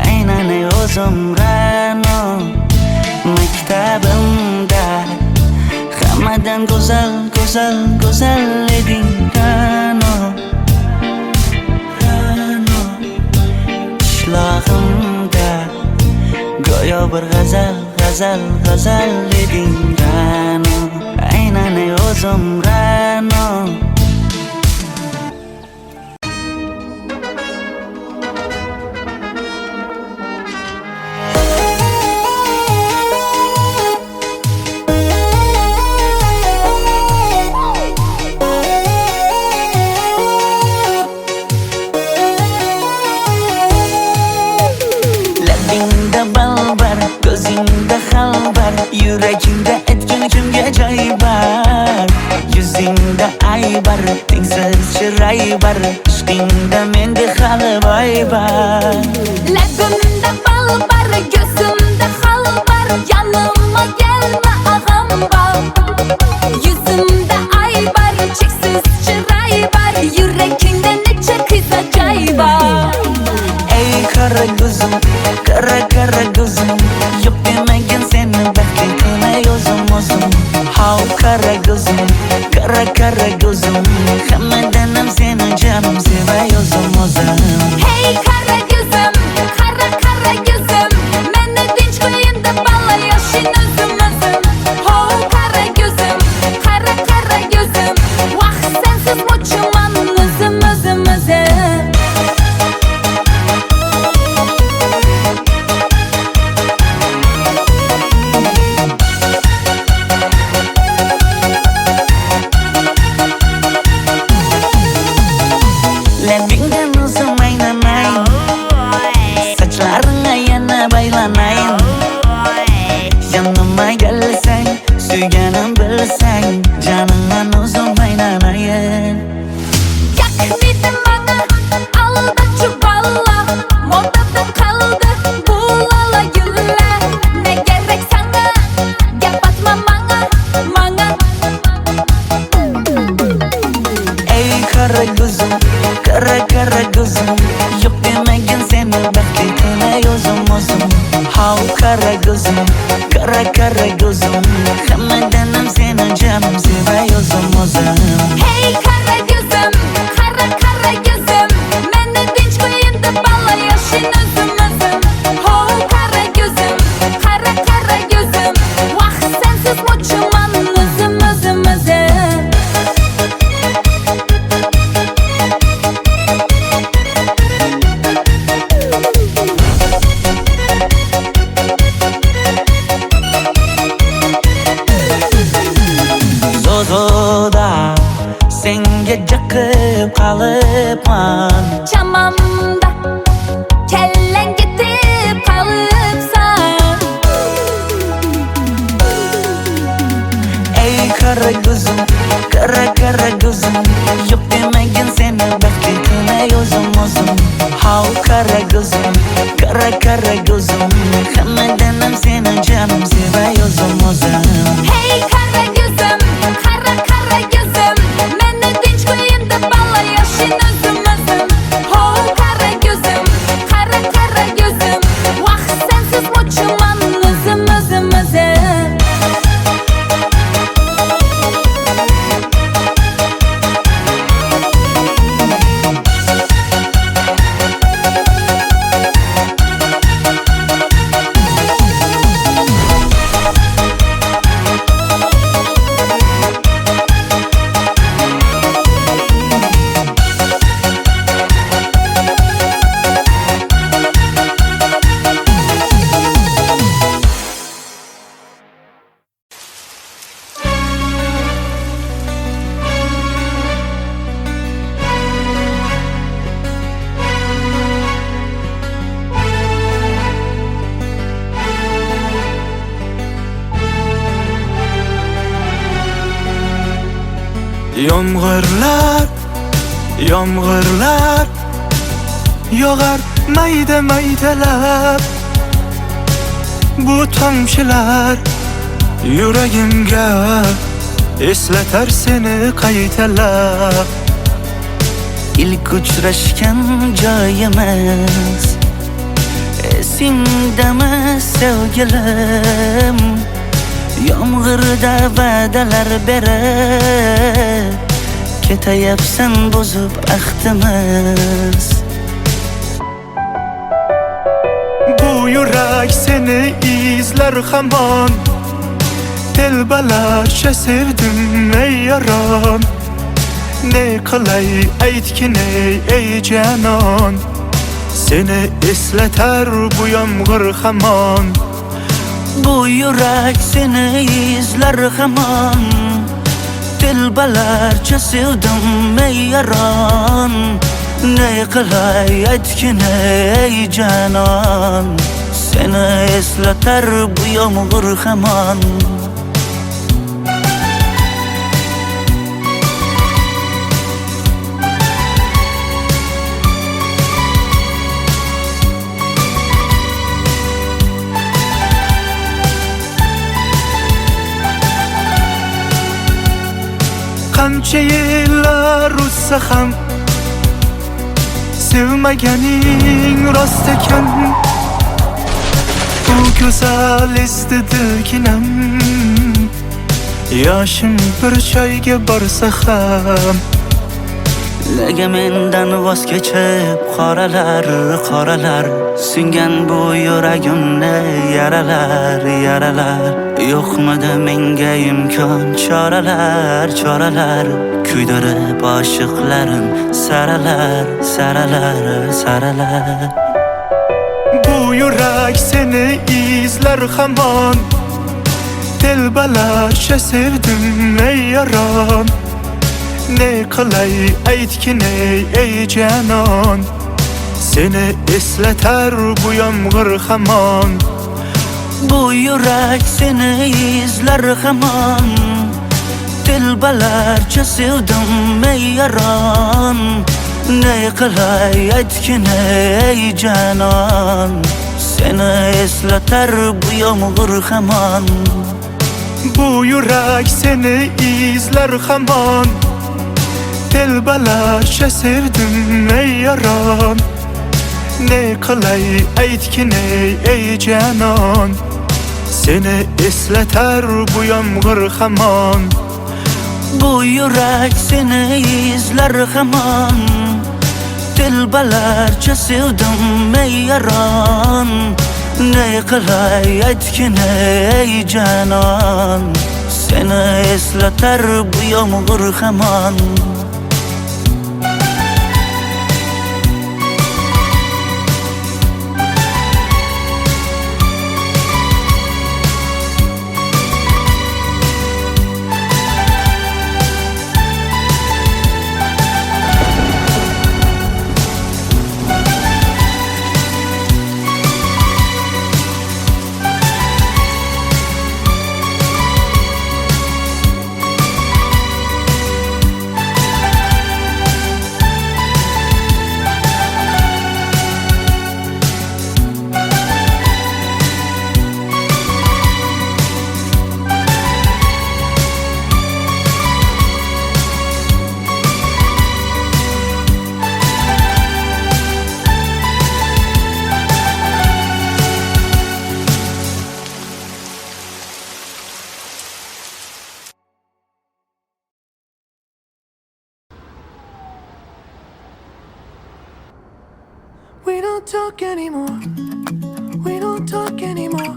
Aynan o'zim Ra'no. Maktabimda hammadan go'zal, go'zal, go'zal eding Ra'no. Ra'no. Qishlog'imda go'yo bir g'azal, g'azal, g'azal eding Ra'no. Aynan o'zim Ra'no. Labingda balbar, ko'zingda xalbar, yuragingda etgan kimga joy bar. Yuzingda aybar, tengsiz chiray bar, ishqingda menda hali boy bar. Labimda balbar, ko'zimda xalbar, yanıma gelme ah ham bor. Yüzümde ay var, cheksiz chiroy var, yurakingda necha qiza joy var. Ey kara gözüm, kara gözüm, yok demegin seni baxtli qilmay o'zim. How kara gözüm, kara gözüm, hammadanam seni canım sevay o'zim. Hey kara gözüm, kara gözüm, meni tinch qo'yin deb balayoshing o'zim. Ho kara gözüm, kara gözüm, vaqt sensiz muchman o'zim. Labingdan o'zim aylanay, sochlaringga yana baylanayin. Yanıma gelsang, suyganim bilsang, caningdan o'zim aylanayin. Yakmidi mana aldachi bola, modada qoldi bu lola gullar. Ne gerek sana, gap atma manga. Ey kara gözüm, kara gözüm, yok demegin seni baxtli qilmay o'zim. How kara gözüm, kara gözüm, hammadanam seni canım sevay o'zim. Hey kara gözüm, kara gözüm, meni tinch qo'yin deb balayoshing o'zim. Ho kara gözüm, kara gözüm, vaqt sensiz muchman o'zim. Zozoda senga jiqib qolibman. Chamamda kellang ketib qolibsan. Ey kara gözüm, kara gözüm, yok demegin seni baxtli qilmay o'zim. How kara gözüm, kara gözüm, hammadanam seni canım sevay o'zim. Hey kara gözüm, kara gözüm, meni tinch qo'yin deb balayoshing o'zim. Ho kara gözüm, kara gözüm, vaqt sensiz muchman o'zim. Yomg'irlar yog'ar maydalab. Bu tomchilar yuragimga eslatar seni qaytalab. İlk uchrashgan joyimiz esingdami sevgilim? Yomg'irda va'dalar berib ketayapsan bozib ahdimiz. Bu yurak seni izler hamon, telbalarcha sevdim ey yaron. Ne qilay aytgin ey canon, seni eslatar bu yomg'ir hamon. Bu yurak seni izler hamon, telbalarcha sevdim ey yaron. Ne qilay aytgin ey canon, seni eslatar bu yomg'ir hamon. Qancha yillar o'tsa ham sevmaganing rost ekan. Bu go'zal istedirginam yoshim bir joyga borsa ham. Nega mendan voz kechib qoralar singan bu yuragimni yaralar yo'qmidi menga imkon choralar kuydirib oshiqlarim saralar. Bu yurak seni izlar hamon, telbalarcha sevdim ey yaron. Ne qilay aytgin ey janon, seni eslatar bu yomg'ir hamon. Bu yurak seni izlar hamon, telbalarcha sevdim ey yaron. Ne qilay aytgin ey janon, seni eslatar bu yomg'ir hamon. Bu yurak seni izlar hamon, telbalarcha sevdim ey yaron. Ne qilay aytgin ey janon, seni eslatar bu yomg'ir hamon. Bu yurak seni izlar hamon, telbalarcha sevdim ey yaron. Ne qilay aytgin ey janon, seni eslatar bu yomg'ir hamon. We don't talk anymore. We don't talk anymore.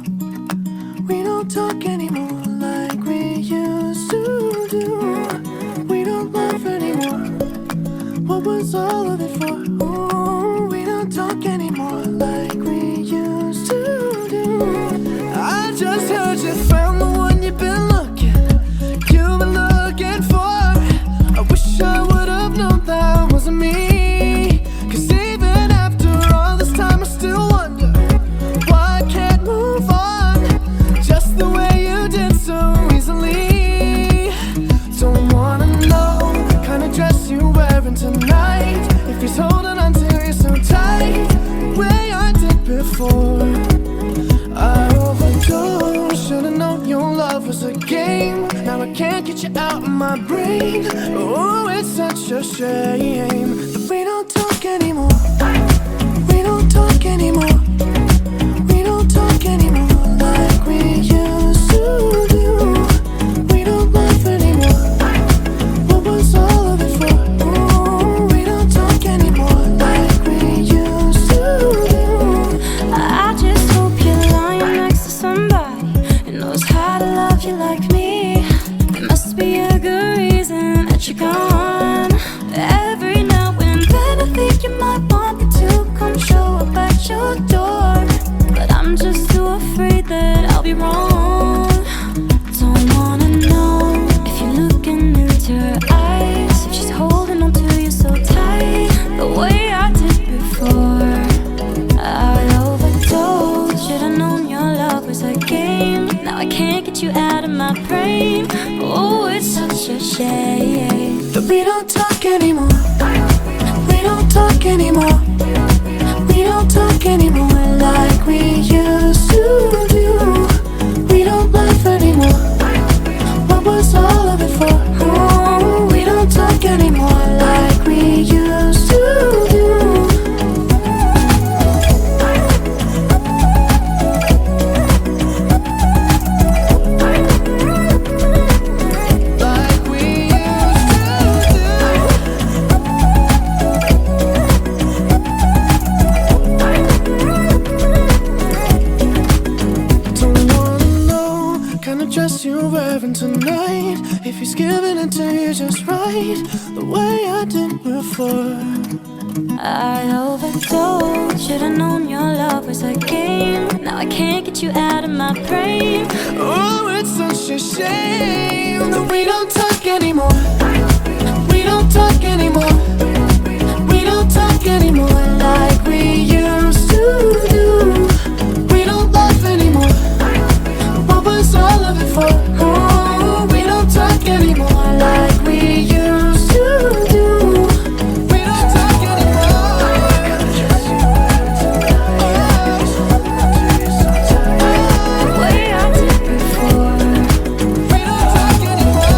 We don't talk anymore like we used to do. We don't laugh anymore. What was all of it for? Ooh, we don't talk anymore like we used to do. I just heard you found the one you've been looking for. I wish I would have known that wasn't me. Tonight, if he's holding on to you so tight, the way I did before, I overdosed. Should've known your love was a game. Now I can't get you out of my brain. Oh, it's such a shame that we don't talk anymore. We don't talk anymore. We don't talk anymore like we used to do. We don't laugh anymore. What was all of it for? You out of my brain. Oh, it's such a shame that we don't talk anymore. We don't talk anymore. We don't talk anymore like we used to do. We don't laugh anymore. What was all of it for? Oh, we don't anymore like we used to do. Like we used to do. Don't wanna know kind of dress you're wearing tonight. If he's giving it to you just right, the way I did before. I overdosed. Should've known your love was a game. Now I can't get you out of my brain. Oh, it's such a shame that we don't talk anymore. We don't talk anymore. We don't talk anymore like we used to do. We don't laugh anymore. What was all of it for? Oh, we don't talk anymore like we used to do. We don't talk anymore. The way I did before. We don't talk anymore.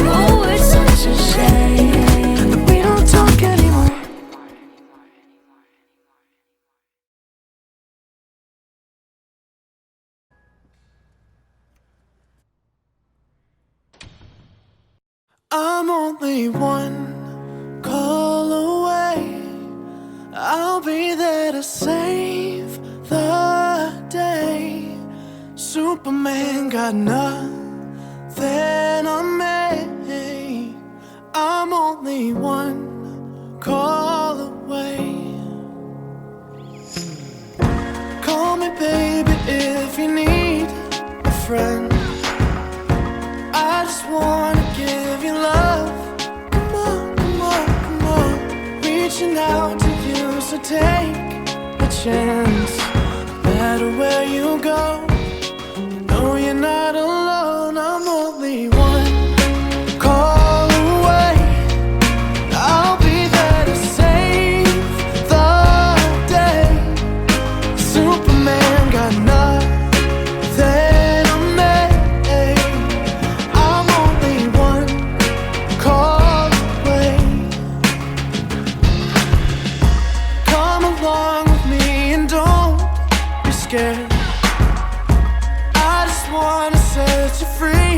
Oh, it's such a shame. We don't talk anymore. I'm only one call away. I'll be there to save the day. Superman got nothing on me. I'm only one call away. Call me baby if you need a friend. I just wanna give you love. Come on, come on, come on. Reaching out to you, so take a chance. No matter where you go, you know you're not alone. I'm only one call away. I'll be there to save the day. Superman got nothing on me. I'm only one call away. Come along with me and don't be scared. I just wanna set you free.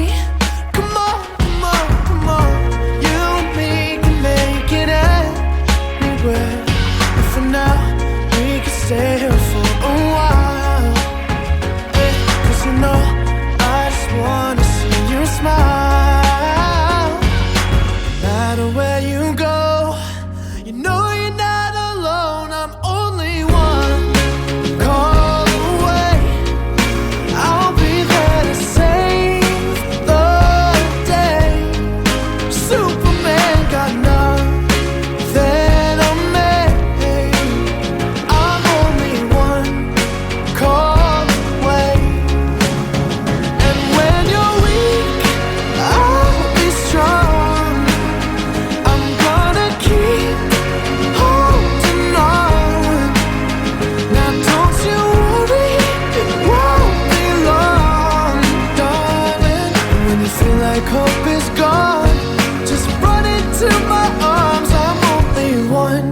Come on, come on, come on. You and me can make it anywhere. And for now, we can stay here for a while. Hey, 'cause you know, I just wanna see you smile. No matter where you go, you know you're not alone. I'm only one call away. I'll be there to save the day. Superman got nothing on me. I'm only one call away. And when you're weak, I'll be strong. I'm gonna keep holding on. Now don't you worry, it won't be long, darling. When you feel like hope is gone, just run into my arms. I'm only one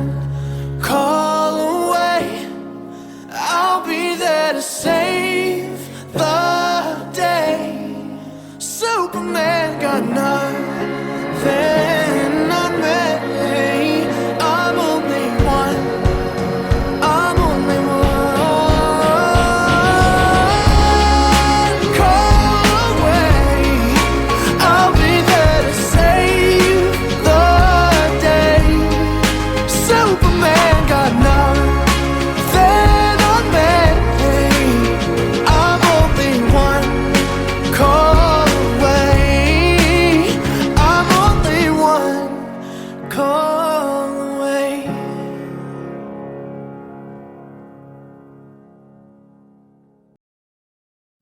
call away. I'll be there to save the day. Superman got nothing on me. I'm only one. I'm only one call away. I'll be there to save the day. Superman got nothing on me. I'm only one call away. I'm only one call away.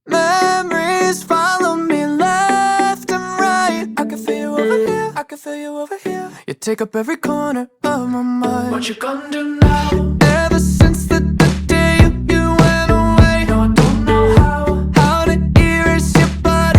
Memories follow me left and right. I can feel you over here, I can feel you over here. You take up every corner of my mind. What you gonna do now? Ever since the day you went away, no, I don't know how to erase your body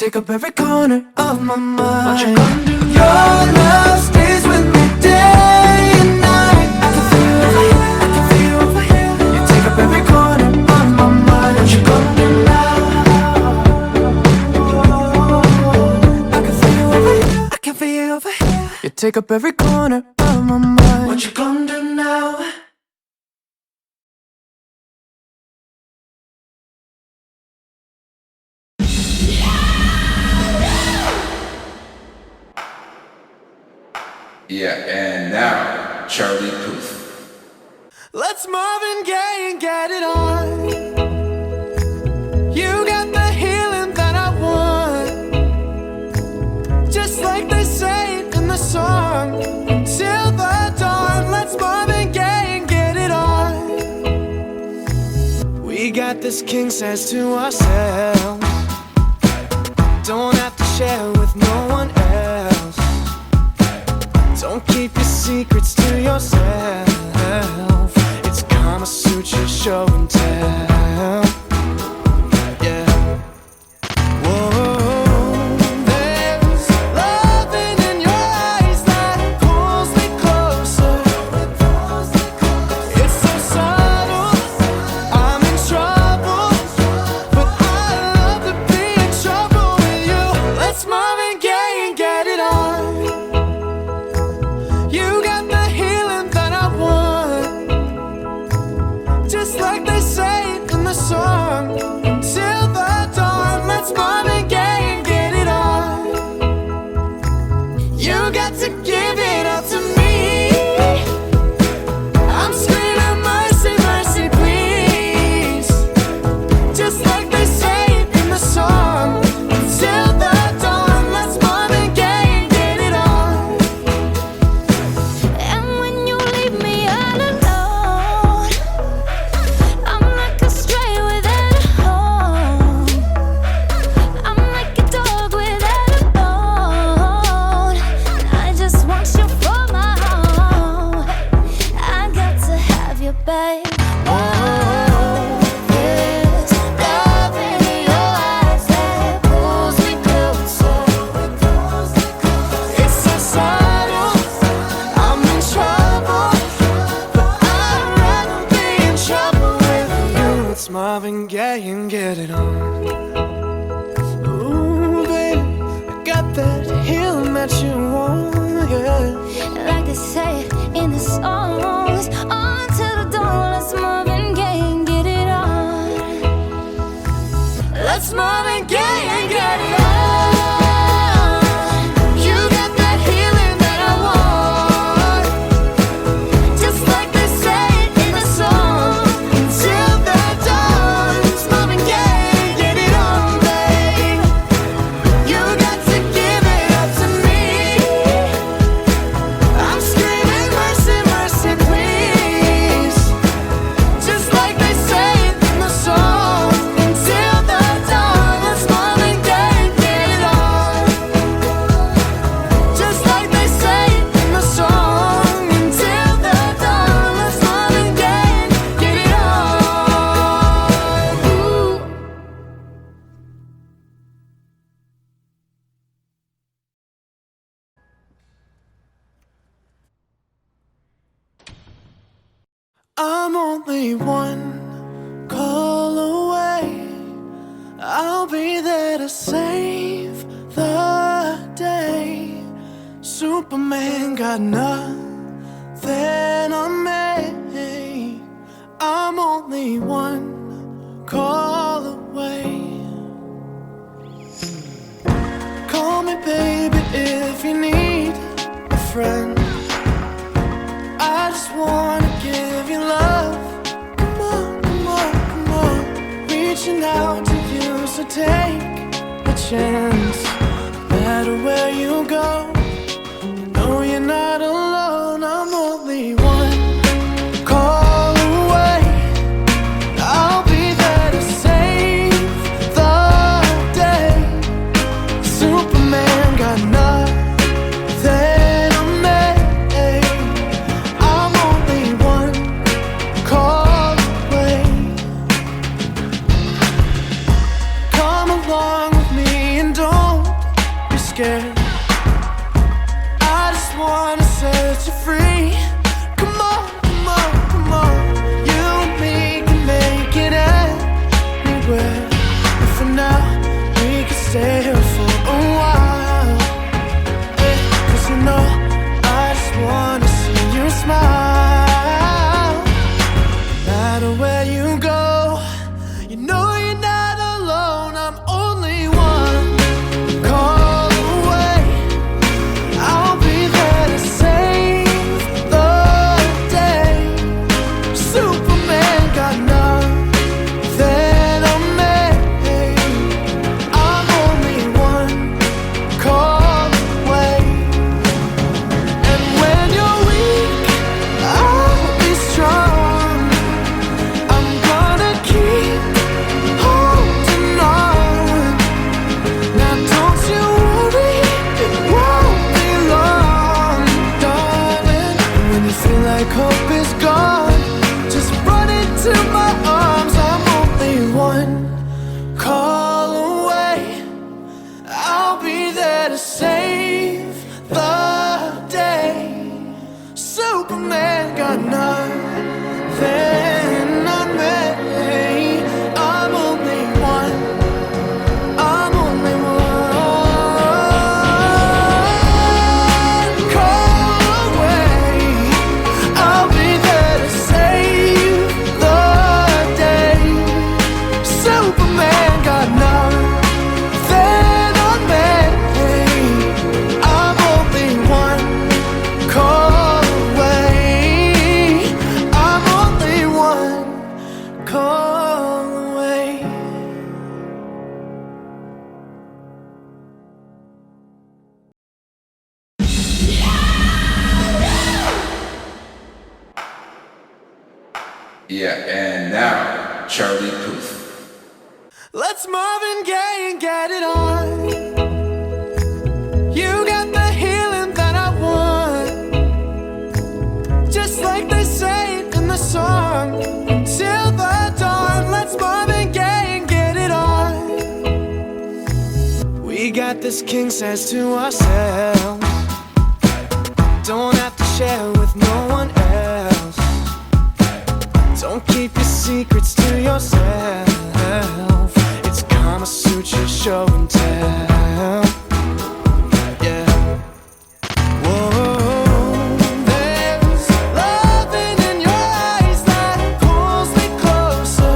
take up every corner of my mind. What you gonna do? Your love stays with me day and night. I can feel you over here, I can feel you over here. You take up every corner of my mind. What you gonna do now? I can feel you over here, I can feel you over here. You take up every corner of my mind. What you gonna do now? Yeah, and now, Charlie Puth. Let's Marvin Gaye and get it on. You got the healing that I want, just like they say in the song. Till the dawn, let's Marvin Gaye and get it on. We got this king size to ourselves, don't have to share with no one else. Don't keep your secrets to yourself. It's Kama Sutra show and tell. Yeah. Whoa. There's loving in your eyes that pulls me closer. It's so subtle, I'm in trouble, but I love to be in trouble with you. Let's Marvin Gaye and get it on. You got the healing that I want, just like they say in the song. Till the dawn, let's Marvin Gaye and get it on. You got to give it up to me. I'm screaming mercy, mercy, please, just like they say in the song. Till the dawn, let's Marvin Gaye and get it on. And when you leave me all alone, I'm like a stray without a home. I'm like a dog without a bone. I just want you for my home. I got to have you, babe. Oh, there's love in your eyes that pulls me closer. It's so subtle, I'm in trouble, but I'd rather be in trouble with you. It's Marvin Gaye and get it on. Ooh, baby, I got that healing that you want, yeah. Like they say in the songs, until the dawn, let's Marvin Gaye and get it on. Let's Marvin Gaye and get it on. You got that healing that I want, just like they say in the song. Till the dawn, it's Marvin Gaye and get it on, babe. You got to give it up to me. I'm screaming mercy, mercy, please, just like they say in the song. Until the dawn, let's Marvin Gaye and get it on, just like they say in the song. Until the dawn, let's Marvin Gaye and get it on. Ooh. I'm only one call away. I'll be there to save the day. Superman got nothing on me. I'm only one call away. Call me baby if you need a friend. I just wanna give you love. Come on, come on, come on. Reaching out to you, so take a chance. No matter where you go, know you're not alone. I'm only one call away. I'll be there to save the day. Superman got nothing on me. I'm only one call away. Come along with me and don't hope is gone. Just run into my arms. I'm only one call away. I'll be there to save the day. Superman got nothing on me. I'm only one. I'm only one call away. I'll be there to save the day. Superman got nothing on me. I'm only one call away. I'm only one call away. Yeah, and now, Charlie Puth. Let's Marvin Gaye and get it on. You got the healing that I want, just like they say in the song. Till the dawn, let's Marvin Gaye and get it on. We got this king size to ourselves. Don't have to share with no one else. Don't keep your secrets to yourself. It's Kama Sutra show and tell. Yeah. Whoa. There's loving in your eyes that pulls me closer.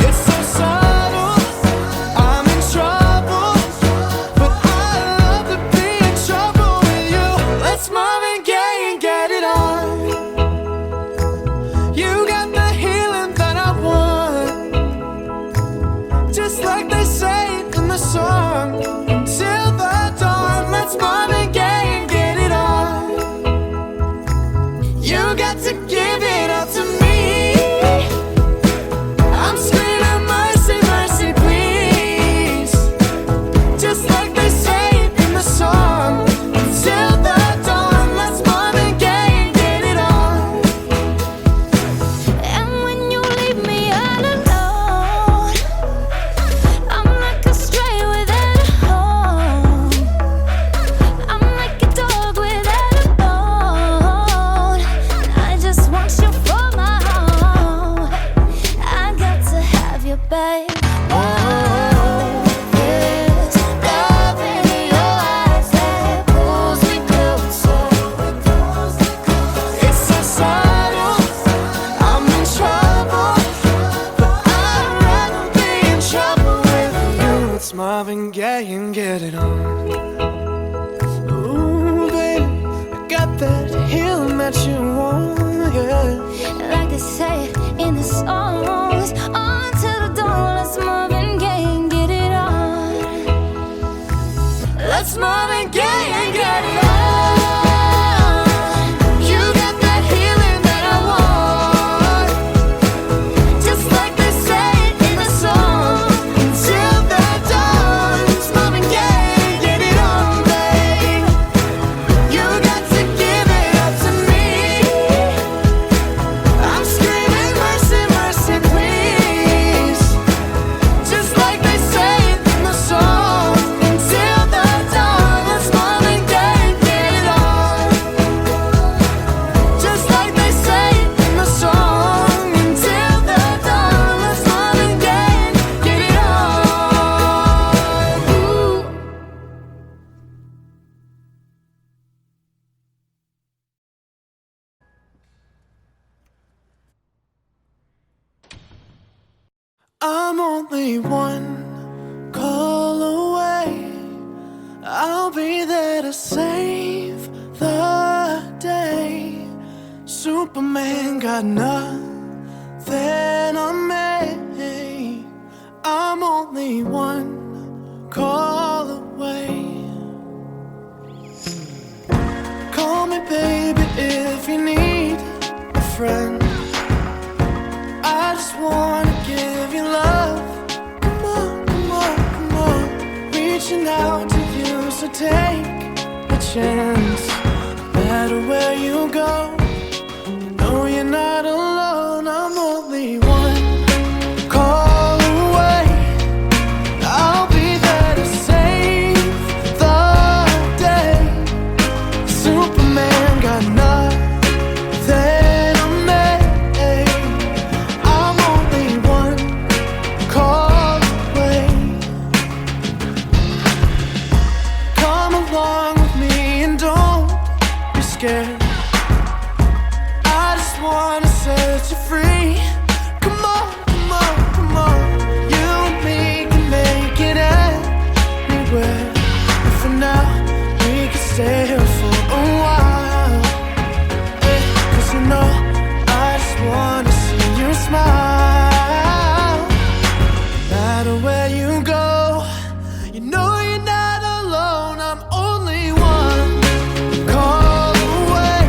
It's so subtle, I'm in trouble, but I love to be in trouble with you. Let's Marvin Gaye and get it on. You got the healing that I want, just like they say in the song. Till the dawn, let's Marvin Gaye and get it on. You got to give it up to me. I'm screaming mercy, mercy, please, just like they say in the song. Till the dawn, let's Marvin Gaye and get it on. And when you leave me all alone, I'm like a stray without a home. I'm like a dog without a bone. I just want you for my home. I got to have you, babe. Oh, there's love in your eyes that pulls me closer. It's so subtle, I'm in trouble, but I'd rather be in trouble with you. It's Marvin Gaye and get it on. Ooh, baby, I got that healing that you want, yeah. Like they say in the songs, until the dawn, let's Marvin Gaye and get it on. Let's Marvin Gaye and get it on. You got that healing that I want, just like they say in the song. Till the dawn, it's Marvin Gaye and get it on, babe. You got to give it up to me. I'm screaming mercy, mercy, please, just like they say in the song. Until the dawn, let's Marvin Gaye and get it on, just like they say in the song. Until the dawn, let's Marvin Gaye and get it on. Ooh. I'm only one call away. I'll be there to save the day. Superman got nothing on me. I'm only one call away. Call me baby if you need a friend. I just wanna give you love. Come on, come on, come on. Reaching out to you, so take a chance. Better matter where you go, no, you're not alone. I'm only one call away. I'll be there to save the day. Superman got nothing on me. I'm only one call away. Come along with me and don't be scared. I just wanna set you free. Come on, come on, come on. You and me can make it anywhere. And for now, we can stay here for a while. Hey, 'cause you know, I just wanna see you smile. No matter where you go, you know you're not alone. I'm only one call away.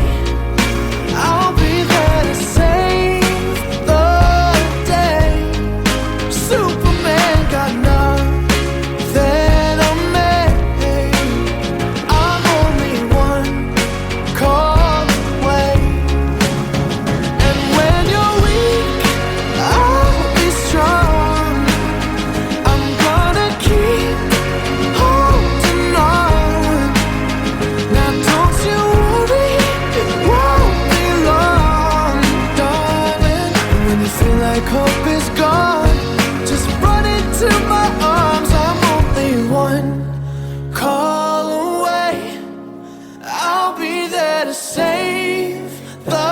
I'll be there to save the day. Superman got nothing on me. I'm only one call away. And when you're weak, I'll be strong. I'm gonna keep holding on. Now don't you worry, it won't be long, darling. When you feel like hope is gone, just run into my arms. I'm only one call away. I'll be there to save the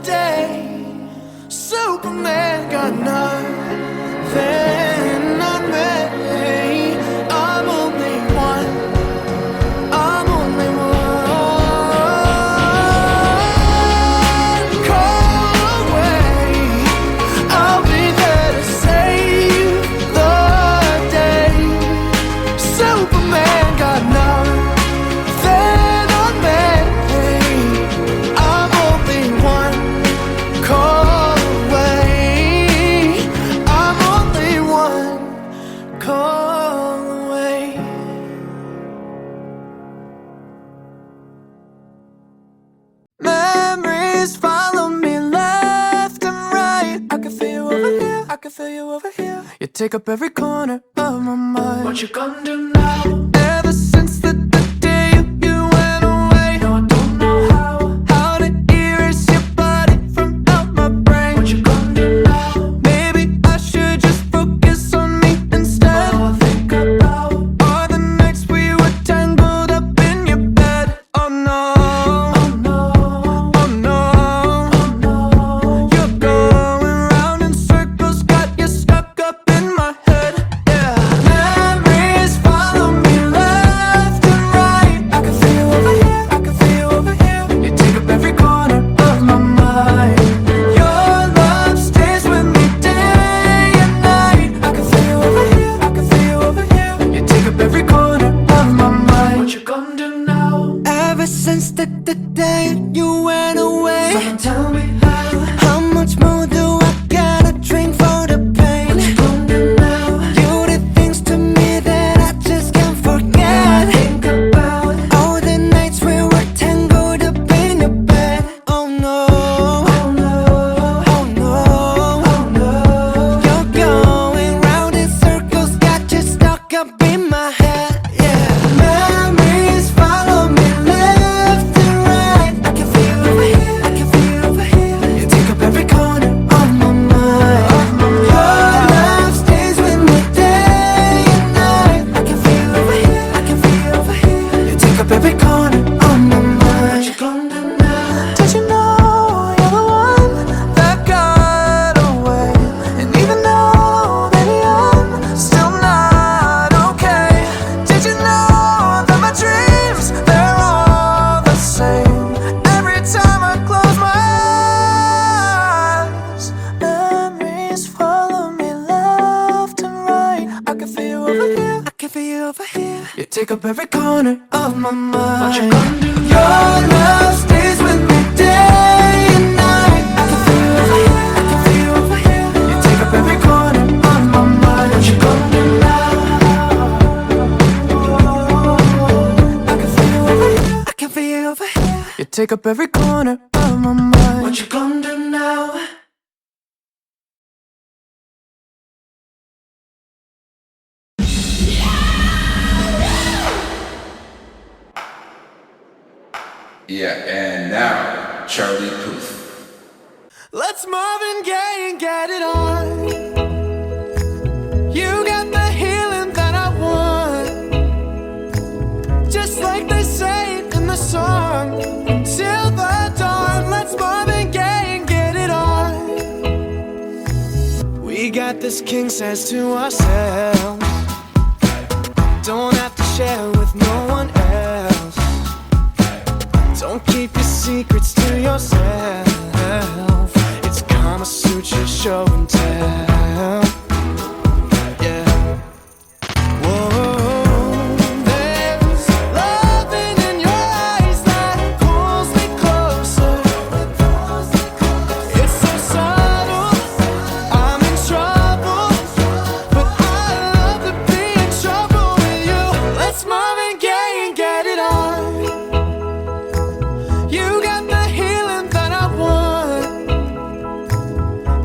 day. Superman got nothing on me. I'm only one. I'm only one call away. I'll be there to save the day. Superman got nothing on me. I'm only one call away. I'm only one call away. Memories follow me left and right. I can feel you over here, I can feel you over here. You take up every corner of my mind. What you gonna do now? Ever since the day you went away, no, I don't know how to erase your body from out my brain. What you gonna do now? Maybe I should just focus on me instead. All I think about are the nights we were tangled up in your bed. Oh no, oh no, oh no, oh no. You're going round in circles, got you stuck up in my head. Yeah. Memories follow me left and right. I can feel you over here, I can feel you over here. You take up every corner of my mind. Your love stays with me day and night. I can feel you over here, I can feel you over here. You take up every corner of my mind. What you gonna do now? Ever since the day you went away, someone tell me how much more do I gotta drink for the pain? What you gonna do now? You did things to me that I just can't forget. Think about all the nights we were tangled up in your bed. Oh no, oh no, oh no, oh no. You're going round in circles, got you stuck up in my head. Yeah. Memories follow me left and right. I can feel you over here, I can feel you over here. You take up every corner of my mind. Your love stays with me day and night. I can feel you over here, I can feel you over here. You take up every corner of my mind. What you gonna do now? Did you know you're the one that got away? And even though, baby, I'm still not okay. Did you know that my dreams, they're all the same? Every time I close my eyes, memories follow me left and right. I can feel you over here, I can feel you over here. You take up every corner of my mind. What you gonna do? Your love stays with me day and night. I can feel you over here, I can feel you over here. You take up every corner of my mind. What you gonna do now? I can feel you over here, I can feel you over here. You take up every corner of my mind. What you gonna do now? Yeah, and now, Charlie Puth. Let's Marvin Gaye and get it on. You got the healing that I want, just like they say in the song. Till the dawn, let's Marvin Gaye and get it on. We got this king size to ourselves, don't have to share with no one else. Don't keep your secrets to yourself. It's Kama Sutra show and tell. Yeah. Whoa, there's loving in your eyes that pulls me closer. It's so subtle, I'm in trouble, but I love to be in trouble with you. Let's Marvin Gaye and get it on. You got the healing that I want,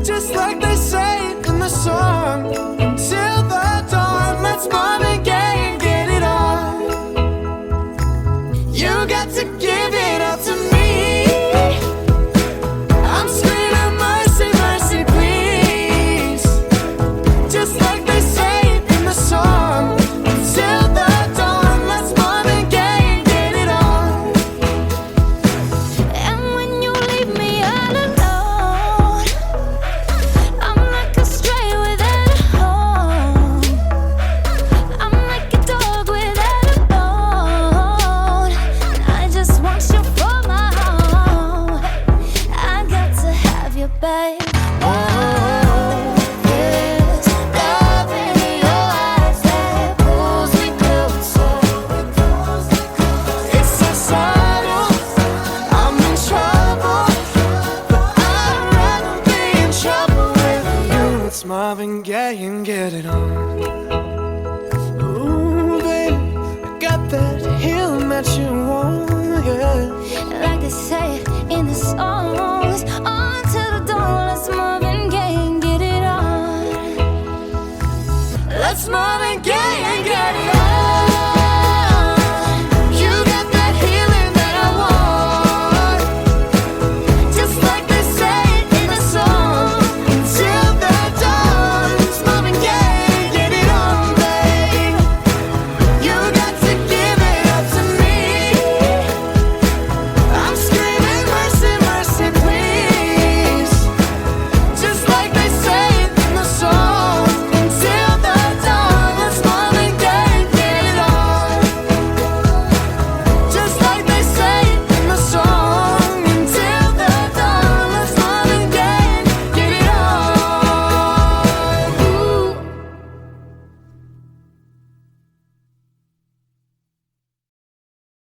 just like they say in the song. Till the dawn, let's Marvin Gaye and get it on. You got to give it up to me. I'm screaming mercy, mercy, please, just like they say in the song. Till the dawn, let's Marvin Gaye and get it on. And when you leave me all alone, I'm like a stray without a home. I'm like a dog without a bone. And I just want you for my home. I got to have you, babe. Oh, there's love in your eyes that pulls me closer. It's so subtle, I'm in trouble, but I'd rather be in trouble with you. It's Marvin Gaye and get it on.